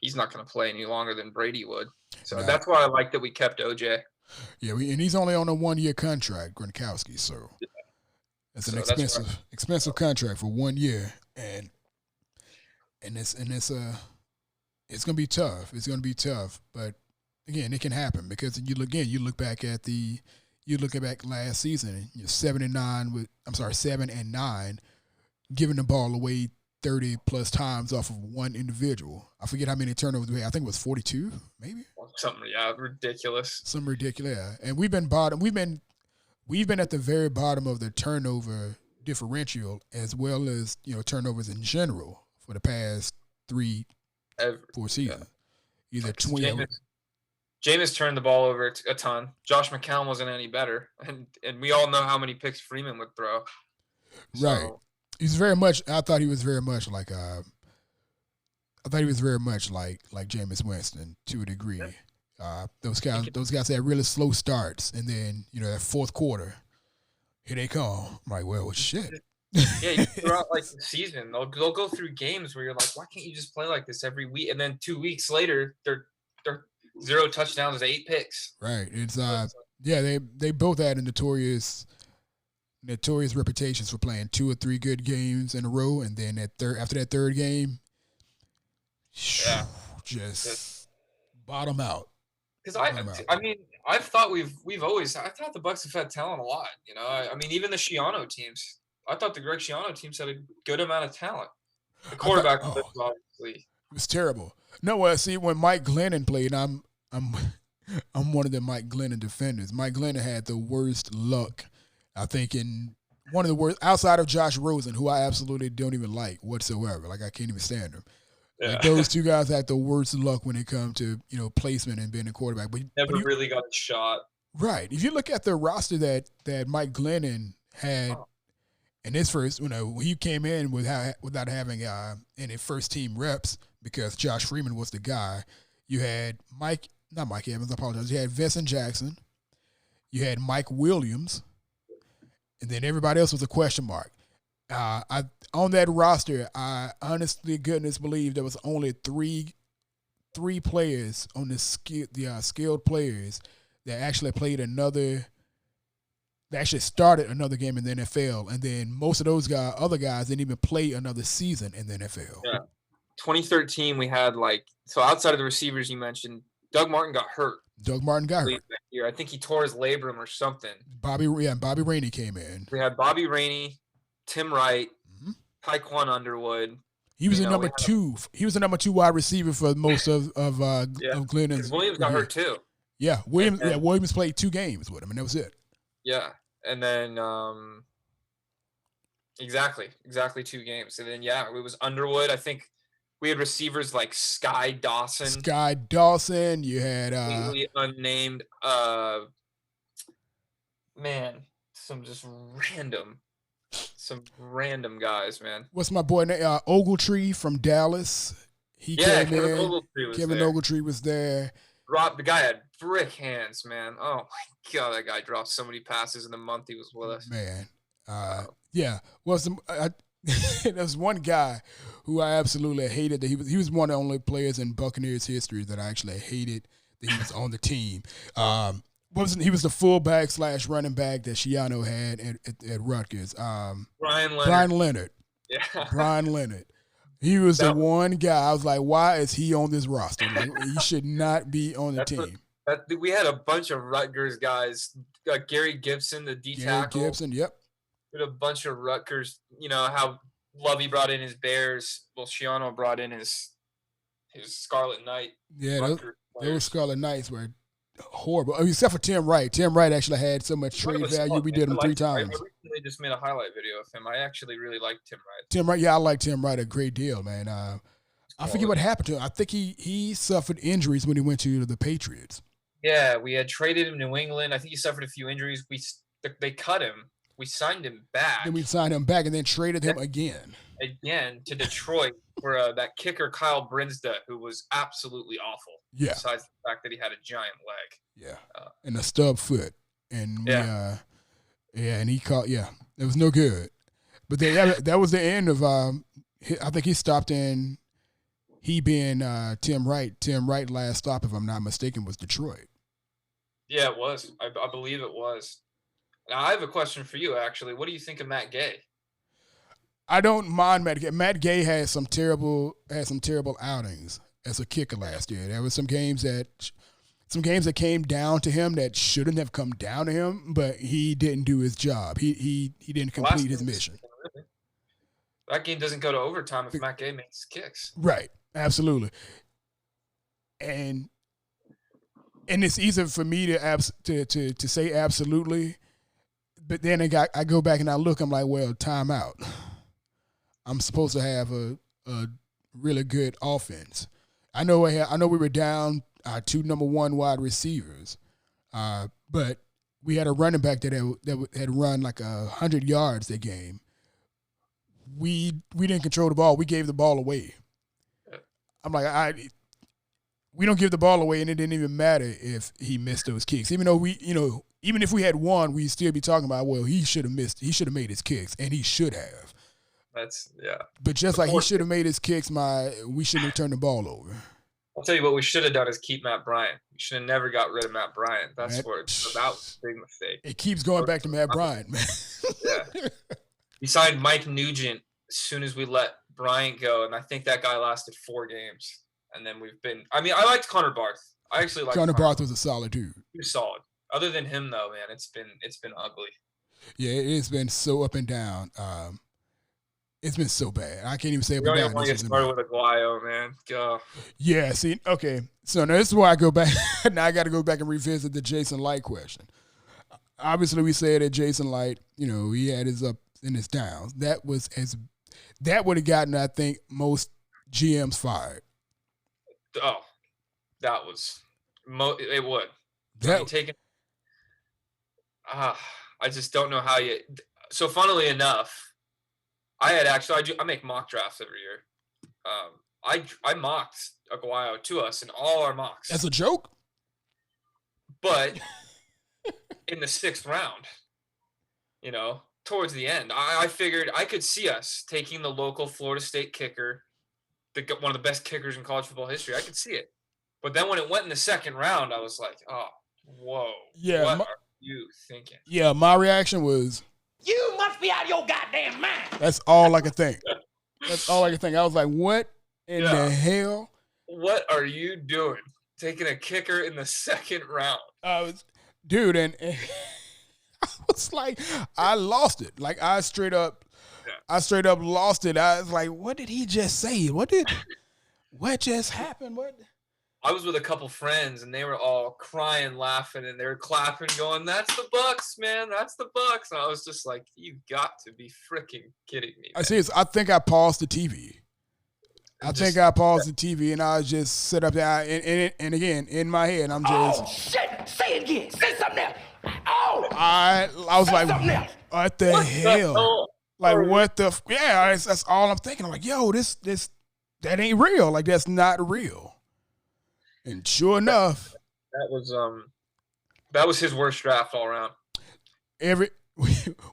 he's not going to play any longer than Brady would. So that's why I like that we kept OJ. Yeah, and he's only on a 1-year contract, Gronkowski. So it's an expensive contract for 1 year, and it's gonna be tough. It's gonna be tough, but again, it can happen because you look back last season, you're 7 and 9, giving the ball away 30 plus times off of one individual. I forget how many turnovers we had. I think it was 42, maybe. Something, ridiculous. Some ridiculous, yeah. And we've been at the very bottom of the turnover differential, as well as turnovers in general for the past 3-4 seasons. Yeah. Either 20. Jameis turned the ball over a ton. Josh McCown wasn't any better, and we all know how many picks Freeman would throw. Right. So, I thought he was very much like Jameis Winston to a degree. Those guys had really slow starts, and then that fourth quarter, here they come. I'm like, well, shit. Yeah, throughout the season, they'll go through games where you're like, why can't you just play like this every week? And then 2 weeks later, they're 0 touchdowns, 8 picks. Right. It's they both had a notorious reputations for playing 2 or 3 good games in a row, and then after that third game, just bottom out. Because I thought I thought the Bucs have had talent a lot. Even the Schiano teams. I thought the Greg Schiano teams had a good amount of talent. The quarterback obviously it was terrible. No, when Mike Glennon played, I'm one of the Mike Glennon defenders. Mike Glennon had the worst luck, I think, in one of the worst outside of Josh Rosen, who I absolutely don't even like whatsoever. Like, I can't even stand him. Like those two guys had the worst luck when it comes to placement and being a quarterback. But Never really got a shot. Right. If you look at the roster that Mike Glennon had in his first, when he came in without having any first team reps because Josh Freeman was the guy, you had not Mike Evans, I apologize. You had Vincent Jackson, you had Mike Williams, and then everybody else was a question mark. On that roster, I honestly, goodness, believe there was only three players on the skilled players that actually started another game in the NFL, and then most of those other guys didn't even play another season in the NFL. Yeah. 2013, we had so outside of the receivers you mentioned, Doug Martin got hurt. That year. I think he tore his labrum or something. Bobby Rainey came in. We had Bobby Rainey, Tim Wright, Tyquan Underwood. He was the number two. He was the number 2 wide receiver for most of Glennon's. Williams got hurt too. Yeah, Williams played 2 games with him, and that was it. Yeah, and then exactly 2 games, and then it was Underwood. I think we had receivers like Sky Dawson. You had completely unnamed. Some random guys, man. What's my boy name? Ogletree from Dallas. He came in. Kevin Ogletree was there. The guy had brick hands, man. Oh my God, that guy dropped so many passes in the month he was with us. Man, yeah. Well, there's one guy who I absolutely hated. That he was one of the only players in Buccaneers history that I actually hated that he was on the team. He was the fullback / running back that Schiano had at Rutgers. Brian Leonard. Yeah. Brian Leonard. He was the one guy. I was like, why is he on this roster? Like, he should not be on the team. We had a bunch of Rutgers guys. Gary Gibson, the D tackle. Gary Gibson, yep. We had a bunch of Rutgers. You know how Lovey brought in his Bears. Well, Schiano brought in his Scarlet Knight. Yeah, those Scarlet Knights were horrible. Except for Tim Wright. Tim Wright actually had so much trade value. We did him 3 times. I recently just made a highlight video of him. I actually really like Tim Wright. Tim Wright, yeah, I like Tim Wright a great deal, man. I forget what happened to him. I think he suffered injuries when he went to the Patriots. Yeah, we had traded him to New England. I think he suffered a few injuries. They cut him. We signed him back. Then we signed him back and then traded him again. Again to Detroit for that kicker Kyle Brinsda, who was absolutely awful. Yeah. Besides the fact that he had a giant leg. Yeah. And a stub foot. And and he caught. Yeah, it was no good. But that was the end of. I think he stopped in. He being Tim Wright. Tim Wright last stop, if I'm not mistaken, was Detroit. Yeah, it was. I believe it was. Now I have a question for you. Actually, what do you think of Matt Gay? I don't mind Matt Gay. Matt Gay had some terrible outings as a kicker last year. There were some games that came down to him that shouldn't have come down to him, but he didn't do his job. He didn't complete his mission. That game doesn't go to overtime if Matt Gay makes kicks. Right. Absolutely. And it's easy for me to say absolutely, but then I go back and I look. I'm like, well, timeout. I'm supposed to have a really good offense. I know we were down 2 number 1 wide receivers, but we had a running back that had run like 100 yards that game. We didn't control the ball. We gave the ball away. I'm like, we don't give the ball away, and it didn't even matter if he missed those kicks. Even though even if we had won, we'd still be talking about, well, he should have missed. He should have made his kicks, and he should have. But just like he should have made his kicks, we shouldn't have turned the ball over. I'll tell you what we should have done is keep Matt Bryant. We should have never got rid of Matt Bryant. That was a big mistake. It keeps going back to Matt Bryant, man. Yeah. We signed Mike Nugent as soon as we let Bryant go, and I think that guy lasted 4 games. And then I liked Connor Barth. I actually liked Connor Barth was a solid dude. He was solid. Other than him, though, man, it's been ugly. Yeah, it's been so up and down. It's been so bad. I can't even say up and down. Want to get started with Aguayo, man. Go. Yeah, see, okay. So now this is why I go back. Now I got to go back and revisit the Jason Light question. Obviously, we said that Jason Light, he had his ups and his downs. That would have gotten, I think, most GM's fired. Oh, that was it would. That I just don't know how you. So funnily enough, I make mock drafts every year. I mocked Aguayo to us in all our mocks. That's a joke. But in the 6th round, towards the end, I figured I could see us taking the local Florida State kicker, one of the best kickers in college football history. I could see it. But then when it went in the 2nd round, I was like, oh, whoa. Yeah. What are you thinking? Yeah, my reaction was, You must be out of your goddamn mind. that's all I could think. That's all I could think. I was like, what in the hell? What are you doing? Taking a kicker in the 2nd round. Dude, and I was like, I lost it. Like I straight up lost it. I was like, what did he just say? What just happened? What? I was with a couple friends and they were all crying, laughing, and they were clapping, going, "That's the BUCS, man! That's the BUCS!" And I was just like, "You got to be freaking kidding me!" Man. I think I paused the TV. I think I paused the TV and I just sit up there and again in my head I'm just. Oh shit! Say it again. Say something else. Oh. I was like, what the hell? Like what the? Yeah, that's all I'm thinking. I'm like, yo, this that ain't real. Like that's not real. And sure enough, that was his worst draft all around.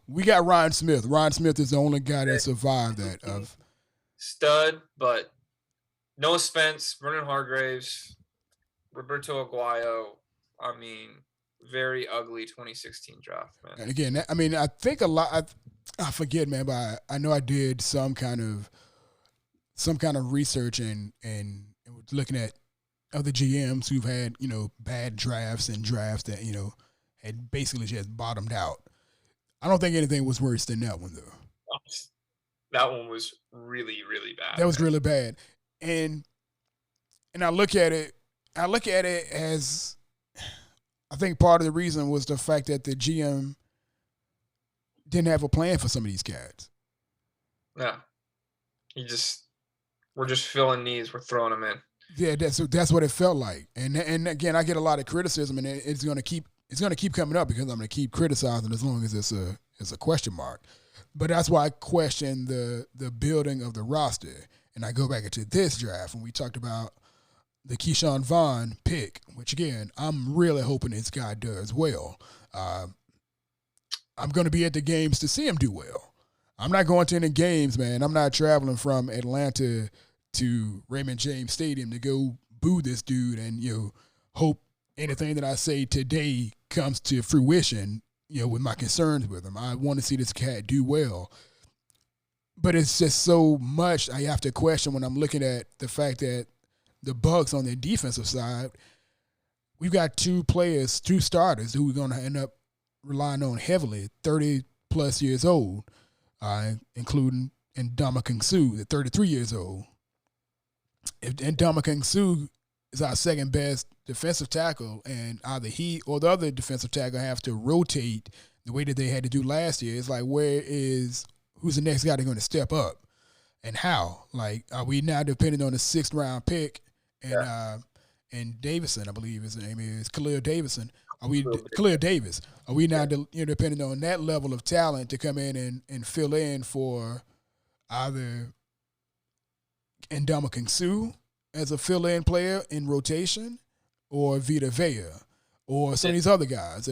We got Ryan Smith. Ryan Smith is the only guy that survived that. Of stud, but Noah Spence, Vernon Hargraves, Roberto Aguayo. I mean, very ugly 2016 draft, man. And again, I think a lot. I forget, man, but I know I did some kind of research and looking at other GMs who've had, bad drafts and drafts that, had basically just bottomed out. I don't think anything was worse than that one, though. That one was really, really bad. That was really bad. And I look at it as, I think part of the reason was the fact that the GM didn't have a plan for some of these cats. Yeah. We're just filling needs. We're throwing them in. Yeah, that's what it felt like, and again, I get a lot of criticism, and it's gonna keep coming up because I'm gonna keep criticizing as long as it's a question mark. But that's why I question the building of the roster, and I go back into this draft when we talked about the Keyshawn Vaughn pick, which again I'm really hoping this guy does well. I'm gonna be at the games to see him do well. I'm not going to any games, man. I'm not traveling from Atlanta to Raymond James Stadium to go boo this dude and, hope anything that I say today comes to fruition, with my concerns with him. I want to see this cat do well. But it's just so much I have to question when I'm looking at the fact that the BUCS on their defensive side, we've got two starters who we're going to end up relying on heavily, 30-plus years old, including Ndamukong Suh, at 33 years old. If Ndamukong Suh is our second best defensive tackle, and either he or the other defensive tackle have to rotate the way that they had to do last year, it's like, who's the next guy that's going to step up, and how? Like, are we now depending on the 6th round pick and Davison? I believe his name is Khalil Davison. Khalil Davis? Are we now depending on that level of talent to come in and fill in for either Ndamukong Suh as a fill-in player in rotation, or Vita Vea, or some of these other guys?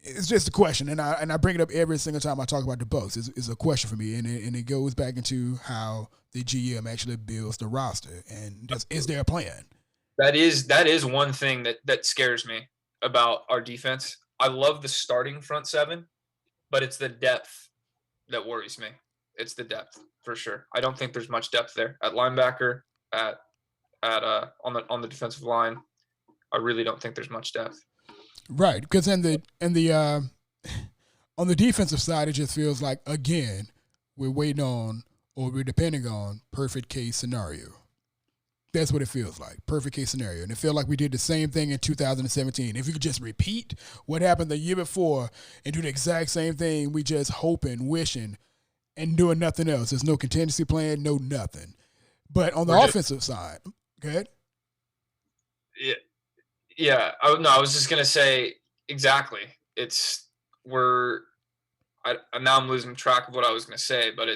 It's just a question, and I bring it up every single time I talk about the BUCS. It's a question for me, and it goes back into how the GM actually builds the roster, and is there a plan? That is one thing that scares me about our defense. I love the starting front seven, but it's the depth that worries me. It's the depth for sure. I don't think there's much depth there at linebacker, on the defensive line. I really don't think there's much depth. Right, because on the defensive side, it just feels like, again, we're waiting on, or we're depending on, perfect case scenario. That's what it feels like, perfect case scenario. And it felt like we did the same thing in 2017. If we could just repeat what happened the year before and do the exact same thing, we just hoping, wishing, and doing nothing else. There's no contingency plan, no nothing. But on the offensive side, go ahead. Yeah. I was just gonna say exactly. Now I'm losing track of what I was gonna say, but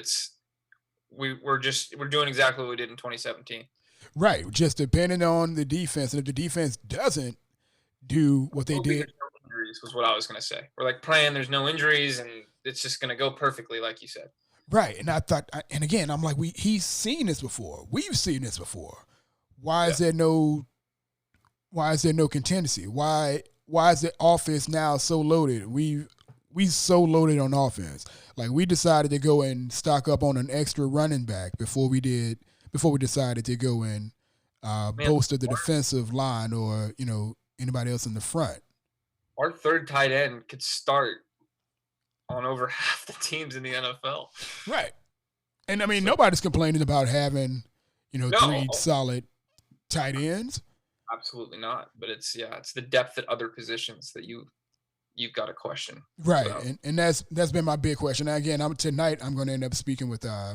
we're doing exactly what we did in 2017. Right, just depending on the defense, and if the defense doesn't do what they did, no injuries was what I was gonna say. We're like praying there's no injuries, and it's just gonna go perfectly, like you said. Right, and I thought, and again, I'm like, he's seen this before. We've seen this before. Why is there no contingency? Why is the offense now so loaded? We so loaded on offense. Like, we decided to go and stock up on an extra running back before we decided to go and bolster the defensive line or, anybody else in the front. Our third tight end could start on over half the teams in the NFL. Right. And, nobody's complaining about having, three solid tight ends. Absolutely not. But it's the depth at other positions that you've got to question. Right. So. And that's been my big question. Now, again, tonight I'm going to end up speaking with I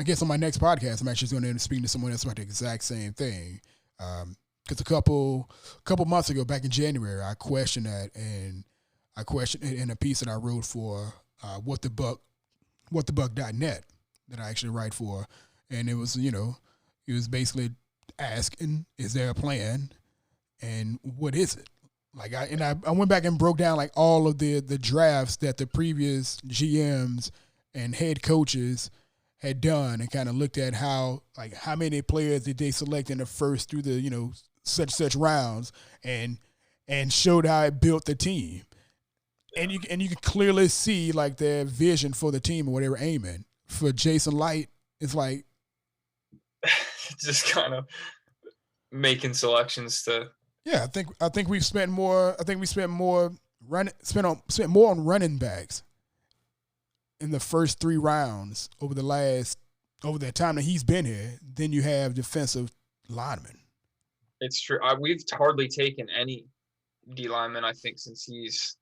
guess on my next podcast, I'm actually going to end up speaking to someone else about the exact same thing. Because a couple months ago, back in January, I questioned that, and I questioned it in a piece that I wrote for whatthebuck.net that I actually write for. And it was, it was basically asking, is there a plan, and what is it? Like, I went back and broke down like all of the drafts that the previous GMs and head coaches had done, and kind of looked at how many players did they select in the first through the such rounds, and showed how it built the team, and you can clearly see like their vision for the team and what they were aiming for. Jason Light, it's like just kind of making selections to. Yeah, I think we've spent more. I think we spent more on running backs in the first 3 rounds over the time that he's been here than you have defensive linemen. It's true. We've hardly taken any D linemen, I think, since he's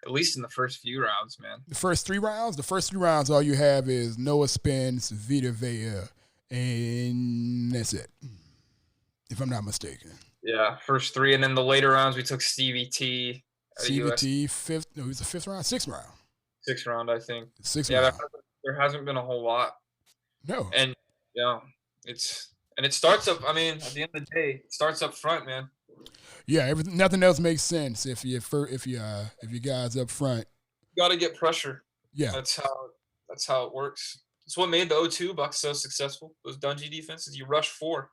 at least in the first few rounds, man. The first 3 rounds, all you have is Noah Spence, Vita Vea, and that's it, if I'm not mistaken. Yeah, first 3, and then the later rounds we took Stevie T. Stevie T, fifth. No, he was the 5th round, 6th round. 6th round, I think. 6th round. There hasn't been a whole lot. No. And it starts up. I mean, at the end of the day, it starts up front, man. Yeah, nothing else makes sense if you guys up front. You got to get pressure. Yeah, that's how it works. It's what made the 0-2 Bucks so successful. Those Dungy defenses, you rush 4.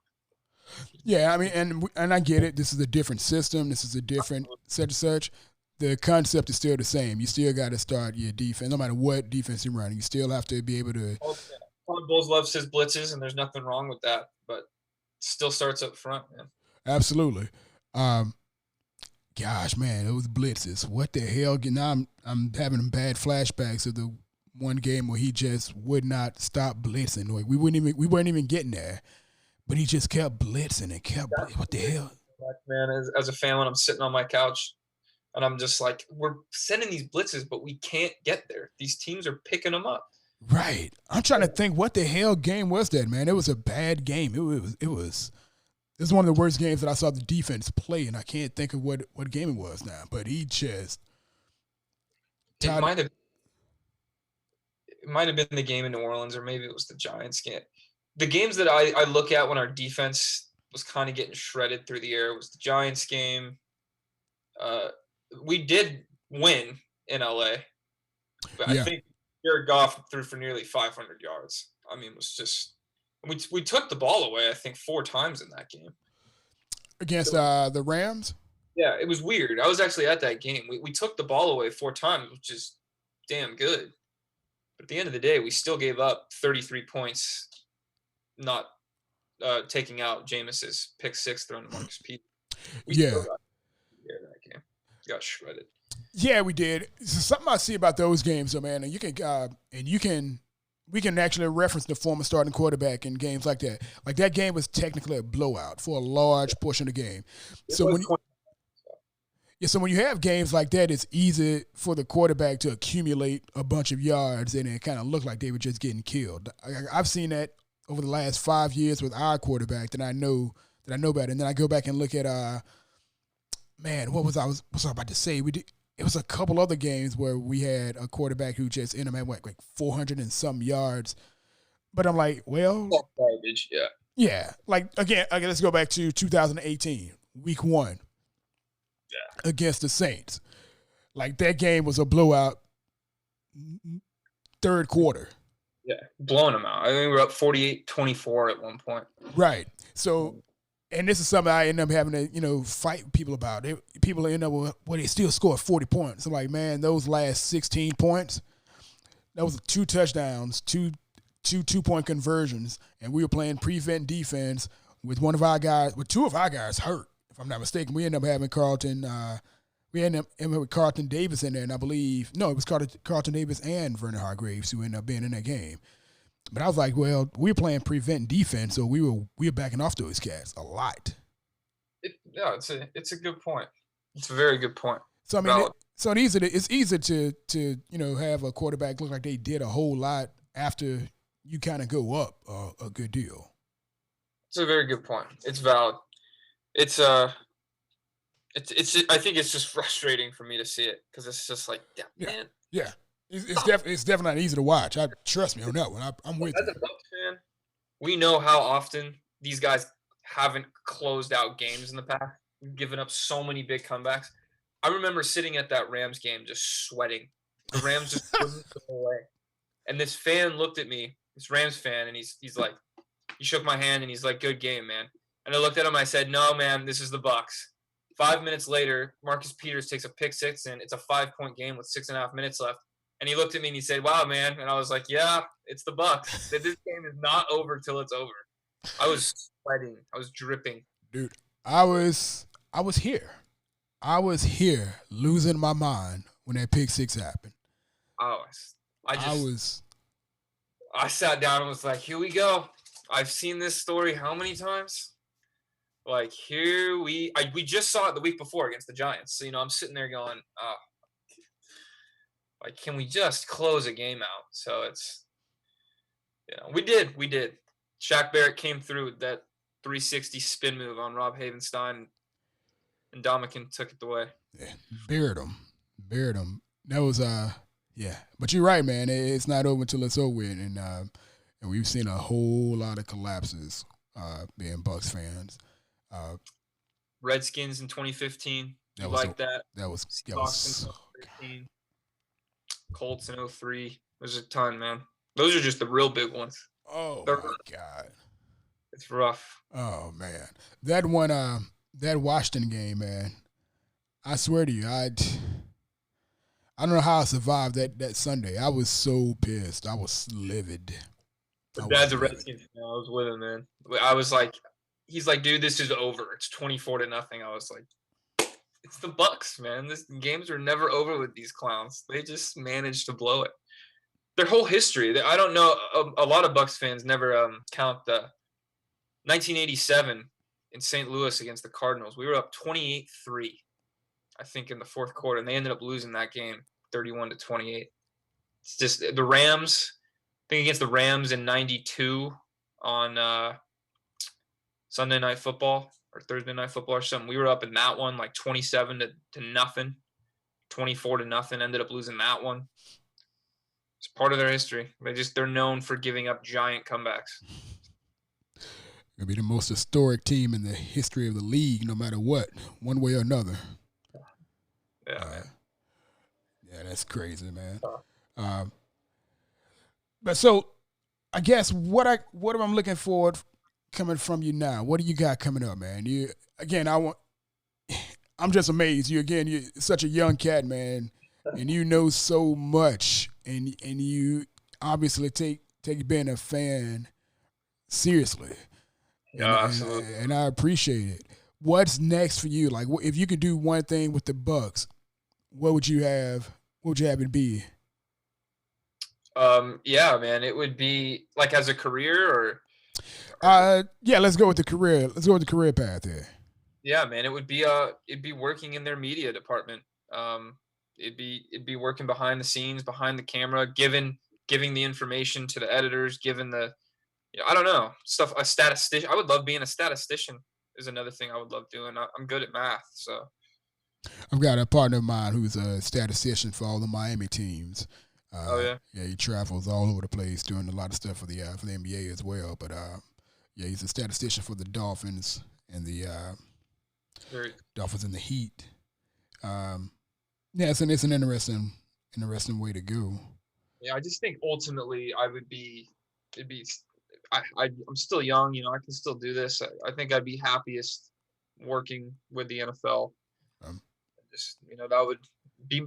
Yeah, I mean, and I get it. This is a different system. This is a different such. The concept is still the same. You still got to start your defense, no matter what defense you're running. You still have to be able to. Todd Bowles loves his blitzes, and there's nothing wrong with that. But it still starts up front, man. Absolutely. Gosh, man, those blitzes. What the hell? Now I'm having bad flashbacks of the one game where he just would not stop blitzing. Like we weren't even getting there, but he just kept blitzing and kept. What the hell? Man, as a fan, when I'm sitting on my couch. And I'm just like, we're sending these blitzes, but we can't get there. These teams are picking them up. Right. I'm trying to think, what the hell game was that, man? It was a bad game. It was one of the worst games that I saw the defense play, and I can't think of what game it was now. But he just. It might have been the game in New Orleans, or maybe it was the Giants game. The games that I look at when our defense was kind of getting shredded through the air was the Giants game. We did win in LA, but yeah. I think Jared Goff threw for nearly 500 yards. I mean, it was just we took the ball away, I think, 4 times in that game against the Rams. Yeah, it was weird. I was actually at that game. We took the ball away 4 times, which is damn good. But at the end of the day, we still gave up 33 points, not taking out Jameis's pick 6 thrown to Marcus Peters. Yeah. That game got shredded. Yeah, we did. Something I see about those games, though, man, and we can actually reference the former starting quarterback in games like that. Like that game was technically a blowout for a large portion of the game. So Yeah, so when you have games like that, it's easy for the quarterback to accumulate a bunch of yards and it kind of look like they were just getting killed. I've seen that over the last 5 years with our quarterback that I know better. And then I go back and look at what was I about to say? It was a couple other games where we had a quarterback who just ended up like 400 and some yards. But I'm like, well, garbage, yeah. Yeah, like again, let's go back to 2018, week 1. Yeah. Against the Saints. Like that game was a blowout third quarter. Yeah, blowing them out. I think we were up 48-24 at one point. Right. So, and this is something I end up having to, fight people about. People end up with, they still scored 40 points. I'm like, man, those last 16 points, that was 2 touchdowns, two 2-point conversions, and we were playing prevent defense with two of our guys hurt, if I'm not mistaken. We ended up having Carlton Davis in there, and I believe, no, it was Carlton Davis and Vernon Hargraves who ended up being in that game. But I was like, well, we were playing prevent defense, so we were backing off those cats a lot. It's a good point. It's a very good point. So I mean, it's easy to have a quarterback look like they did a whole lot after you kind of go up a good deal. It's a very good point. It's valid. It's I think it's just frustrating for me to see it because it's just like, man. Yeah. It's definitely not easy to watch. Trust me on that one. I'm with you. As a Bucs fan, we know how often these guys haven't closed out games in the past. We've given up so many big comebacks. I remember sitting at that Rams game just sweating. The Rams just wouldn't go away. And this fan looked at me, this Rams fan, and he's like, he shook my hand and he's like, good game, man. And I looked at him, I said, no, man, this is the Bucs. 5 minutes later, Marcus Peters takes a pick six, and it's a 5-point game with 6.5 minutes left. And he looked at me and he said, wow, man. And I was like, yeah, it's the Bucs. This game is not over till it's over. I was sweating. I was dripping. Dude, I was here. I was here losing my mind when that pick six happened. I sat down and was like, here we go. I've seen this story how many times? Like, we just saw it the week before against the Giants. So, I'm sitting there going, like, can we just close a game out? So it's, we did. Shaq Barrett came through with that 360 spin move on Rob Havenstein, and Dominican took it away. Yeah, buried him. That was, yeah. But you're right, man. It's not over until it's over with. And we've seen a whole lot of collapses being Bucs fans. Redskins in 2015. That was Colts in 2003. There's a ton, man. Those are just the real big ones. Oh, my God. It's rough. Oh, man. That one, that Washington game, man, I swear to you, I don't know how I survived that Sunday. I was so pissed. I was livid. Dad's a Redskins fan. I was with him, man. I was like, he's like, dude, this is over. It's 24-0. I was like, it's the Bucs, man. Games are never over with these clowns. They just managed to blow it. Their whole history. I don't know. A lot of Bucs fans never count the 1987 in St. Louis against the Cardinals. We were up 28-3, I think, in the fourth quarter, and they ended up losing that game 31-28. It's just the Rams. I think against the Rams in '92 on Sunday Night Football or Thursday Night Football or something. We were up in that one like 27-0, 24-0. Ended up losing that one. It's part of their history. They're known for giving up giant comebacks. Gonna be the most historic team in the history of the league, no matter what, one way or another. Yeah, man. Yeah, that's crazy, man. But so, I guess what I'm looking forward coming from you now. What do you got coming up, man? I'm just amazed. You're such a young cat, man, and you know so much, and you obviously take being a fan seriously. Yeah, absolutely. And I appreciate it. What's next for you? Like, if you could do one thing with the Bucs, what would you have? What would you have it be? Yeah, man, it would be like as a career or. Yeah, let's go with the career. Let's go with the career path here. Yeah, man, it'd be working in their media department. It'd be working behind the scenes, behind the camera, giving the information to the editors, giving the I don't know stuff. A statistician. I would love being a statistician. Is another thing I would love doing. I'm good at math, so I've got a partner of mine who's a statistician for all the Miami teams. oh yeah, Yeah, he travels all over the place doing a lot of stuff for the NBA as well. But yeah, he's a statistician for the Dolphins and the very Dolphins and the Heat. Yeah, it's an interesting way to go. yeah. I just think ultimately I would be. It'd be. I'm still young, I can still do this. I think I'd be happiest working with the NFL. Um, Just that would be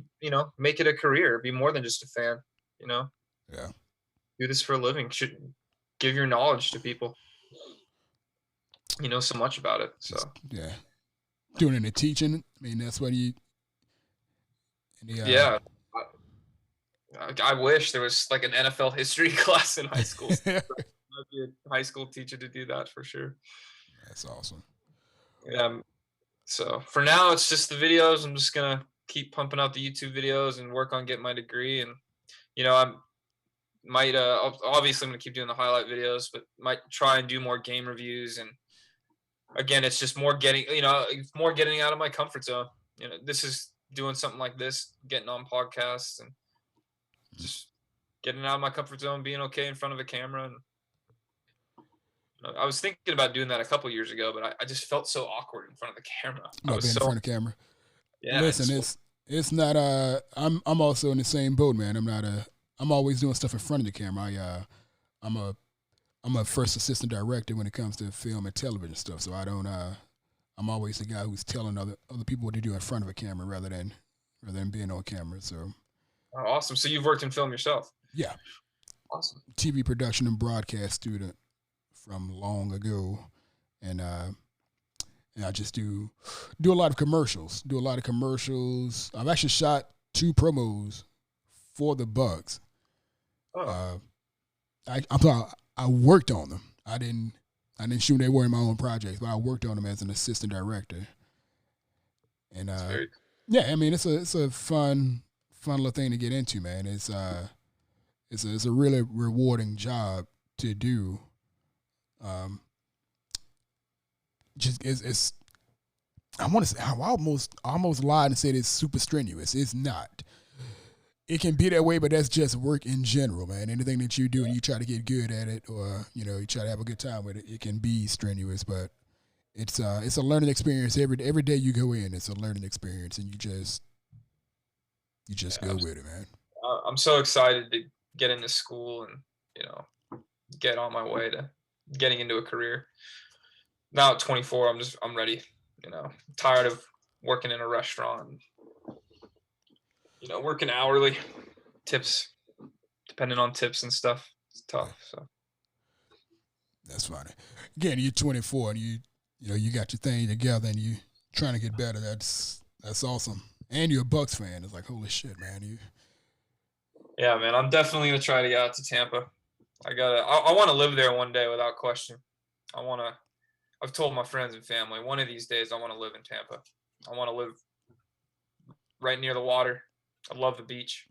make it a career. Be more than just a fan. yeah, Do this for a living. Should give your knowledge to people. You know so much about it. So yeah, doing any teaching. I mean, that's what you. yeah. I wish there was like an NFL history class in high school. I'd be a high school teacher to do that for sure. That's awesome. So for now, it's just the videos. I'm just gonna keep pumping out the YouTube videos and work on getting my degree. And I might obviously I'm gonna keep doing the highlight videos, but might try and do more game reviews. And again, it's just more getting out of my comfort zone. This is doing something like this, getting on podcasts and just getting out of my comfort zone, being okay in front of a camera. And I was thinking about doing that a couple years ago, but I just felt so awkward in front of the camera. Not being in front of the camera. Yeah. Listen, it's not I'm also in the same boat, man. I'm always doing stuff in front of the camera. I'm a first assistant director when it comes to film and television stuff. So I don't I'm always the guy who's telling other people what to do in front of a camera rather than being on camera. So awesome. So you've worked in film yourself? Yeah. Awesome. TV production and broadcast student from long ago, and I just do a lot of commercials. I've actually shot 2 promos for the BUCS. Oh. I worked on them. I didn't shoot. They were in my own projects, but I worked on them as an assistant director. And yeah, I mean it's a fun little thing to get into, man. It's a really rewarding job to do. Just it's I want to say I almost lied and said it's super strenuous. It's not. It can be that way, but that's just work in general, man. Anything that you do and you try to get good at it, or you try to have a good time with it, it can be strenuous. But it's a learning experience. Every day you go in, it's a learning experience, and you just go with it, man. I'm so excited to get into school and get on my way to getting into a career. Now at 24, I'm ready. Tired of working in a restaurant. Working hourly, tips, depending on tips and stuff. It's tough. So that's funny. Again, you're 24 and you got your thing together and you trying to get better. That's awesome. And you're a Bucks fan. It's like, holy shit, man. Yeah, man. I'm definitely gonna try to get out to Tampa. I want to live there one day without question. I've told my friends and family, one of these days I want to live in Tampa. I want to live right near the water. I love the beach.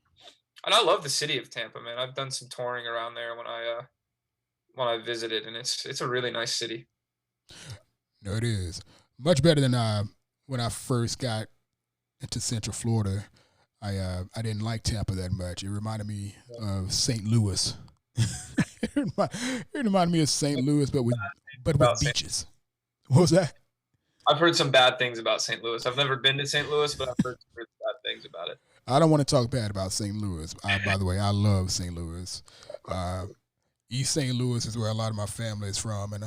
And I love the city of Tampa, man. I've done some touring around there when I visited, and it's a really nice city. No, it is. Much better than when I first got into Central Florida. I didn't like Tampa that much. It reminded me of St. Louis. It reminded me of St. Louis, but with beaches. What was that? I've heard some bad things about St. Louis. I've never been to St. Louis, but I've heard some bad things about it. I don't want to talk bad about St. Louis. By the way, I love St. Louis. East St. Louis is where a lot of my family is from, and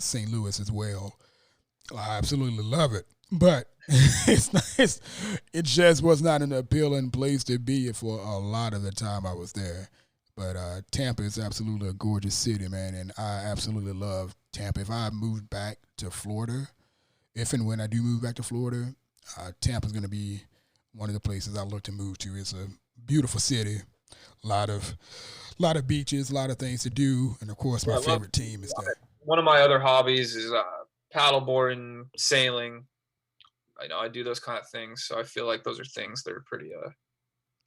St. Louis as well. I absolutely love it, but it just was not an appealing place to be for a lot of the time I was there. But Tampa is absolutely a gorgeous city, man, and I absolutely love Tampa. If I moved back to Florida, if and when I do move back to Florida, Tampa is going to be one of the places I look to move to. It's a beautiful city, a lot of beaches, a lot of things to do, and of course my favorite team is that. One of my other hobbies is paddleboarding, sailing. I know I do those kind of things, so I feel like those are things that are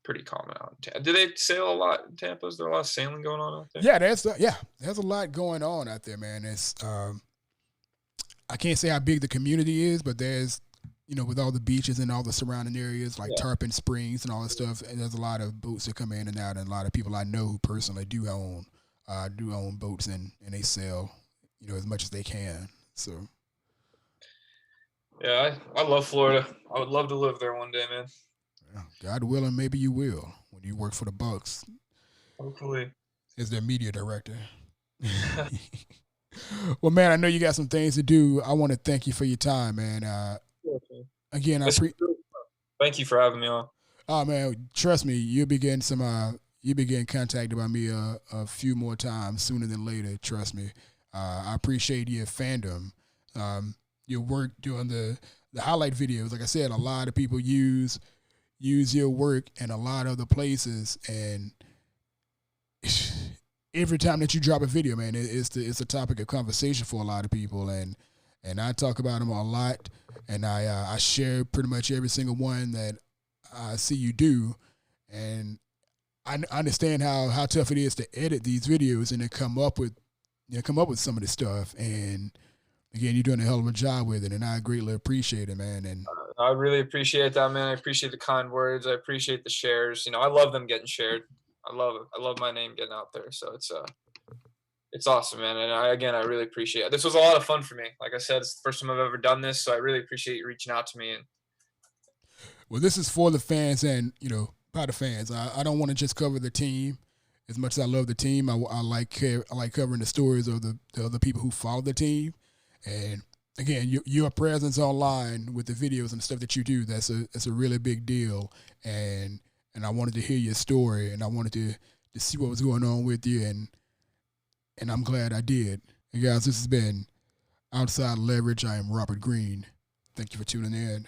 pretty common out in Tampa. Do they sail a lot in Tampa? Is there a lot of sailing going on out there? Yeah, there's a lot going on out there, man. It's I can't say how big the community is, but there's, with all the beaches and all the surrounding areas like Tarpon Springs and all that stuff, and there's a lot of boats that come in and out, and a lot of people I know who personally do own boats, and they sail, as much as they can. So. Yeah, I love Florida. I would love to live there one day, man. God willing, maybe you will when you work for the BUCS. Hopefully. As their media director. Well, man, I know you got some things to do. I want to thank you for your time, man. Again, thank you for having me on. Oh, man, trust me, you'll be getting contacted by me a few more times sooner than later. Trust me. I appreciate your fandom. Your work doing the highlight videos. Like I said, a lot of people use your work in a lot of other places, and every time that you drop a video, man, it's a topic of conversation for a lot of people, and I talk about them a lot, and I share pretty much every single one that I see you do, and I understand how tough it is to edit these videos and then come up with some of this stuff. And again, you're doing a hell of a job with it, and I greatly appreciate it, man. And I really appreciate that, man. I appreciate the kind words. I appreciate the shares. I love them getting shared. I love it. I love my name getting out there. So it's awesome, man. And I really appreciate it. This was a lot of fun for me. Like I said, it's the first time I've ever done this, so I really appreciate you reaching out to me. Well, this is for the fans, and by the fans. I don't want to just cover the team. As much as I love the team, I like covering the stories of the other people who follow the team. And again, your presence online with the videos and the stuff that you do, that's a really big deal. And I wanted to hear your story, and I wanted to see what was going on with you, and I'm glad I did. And guys, this has been Outside Leverage. I am Robert Green. Thank you for tuning in.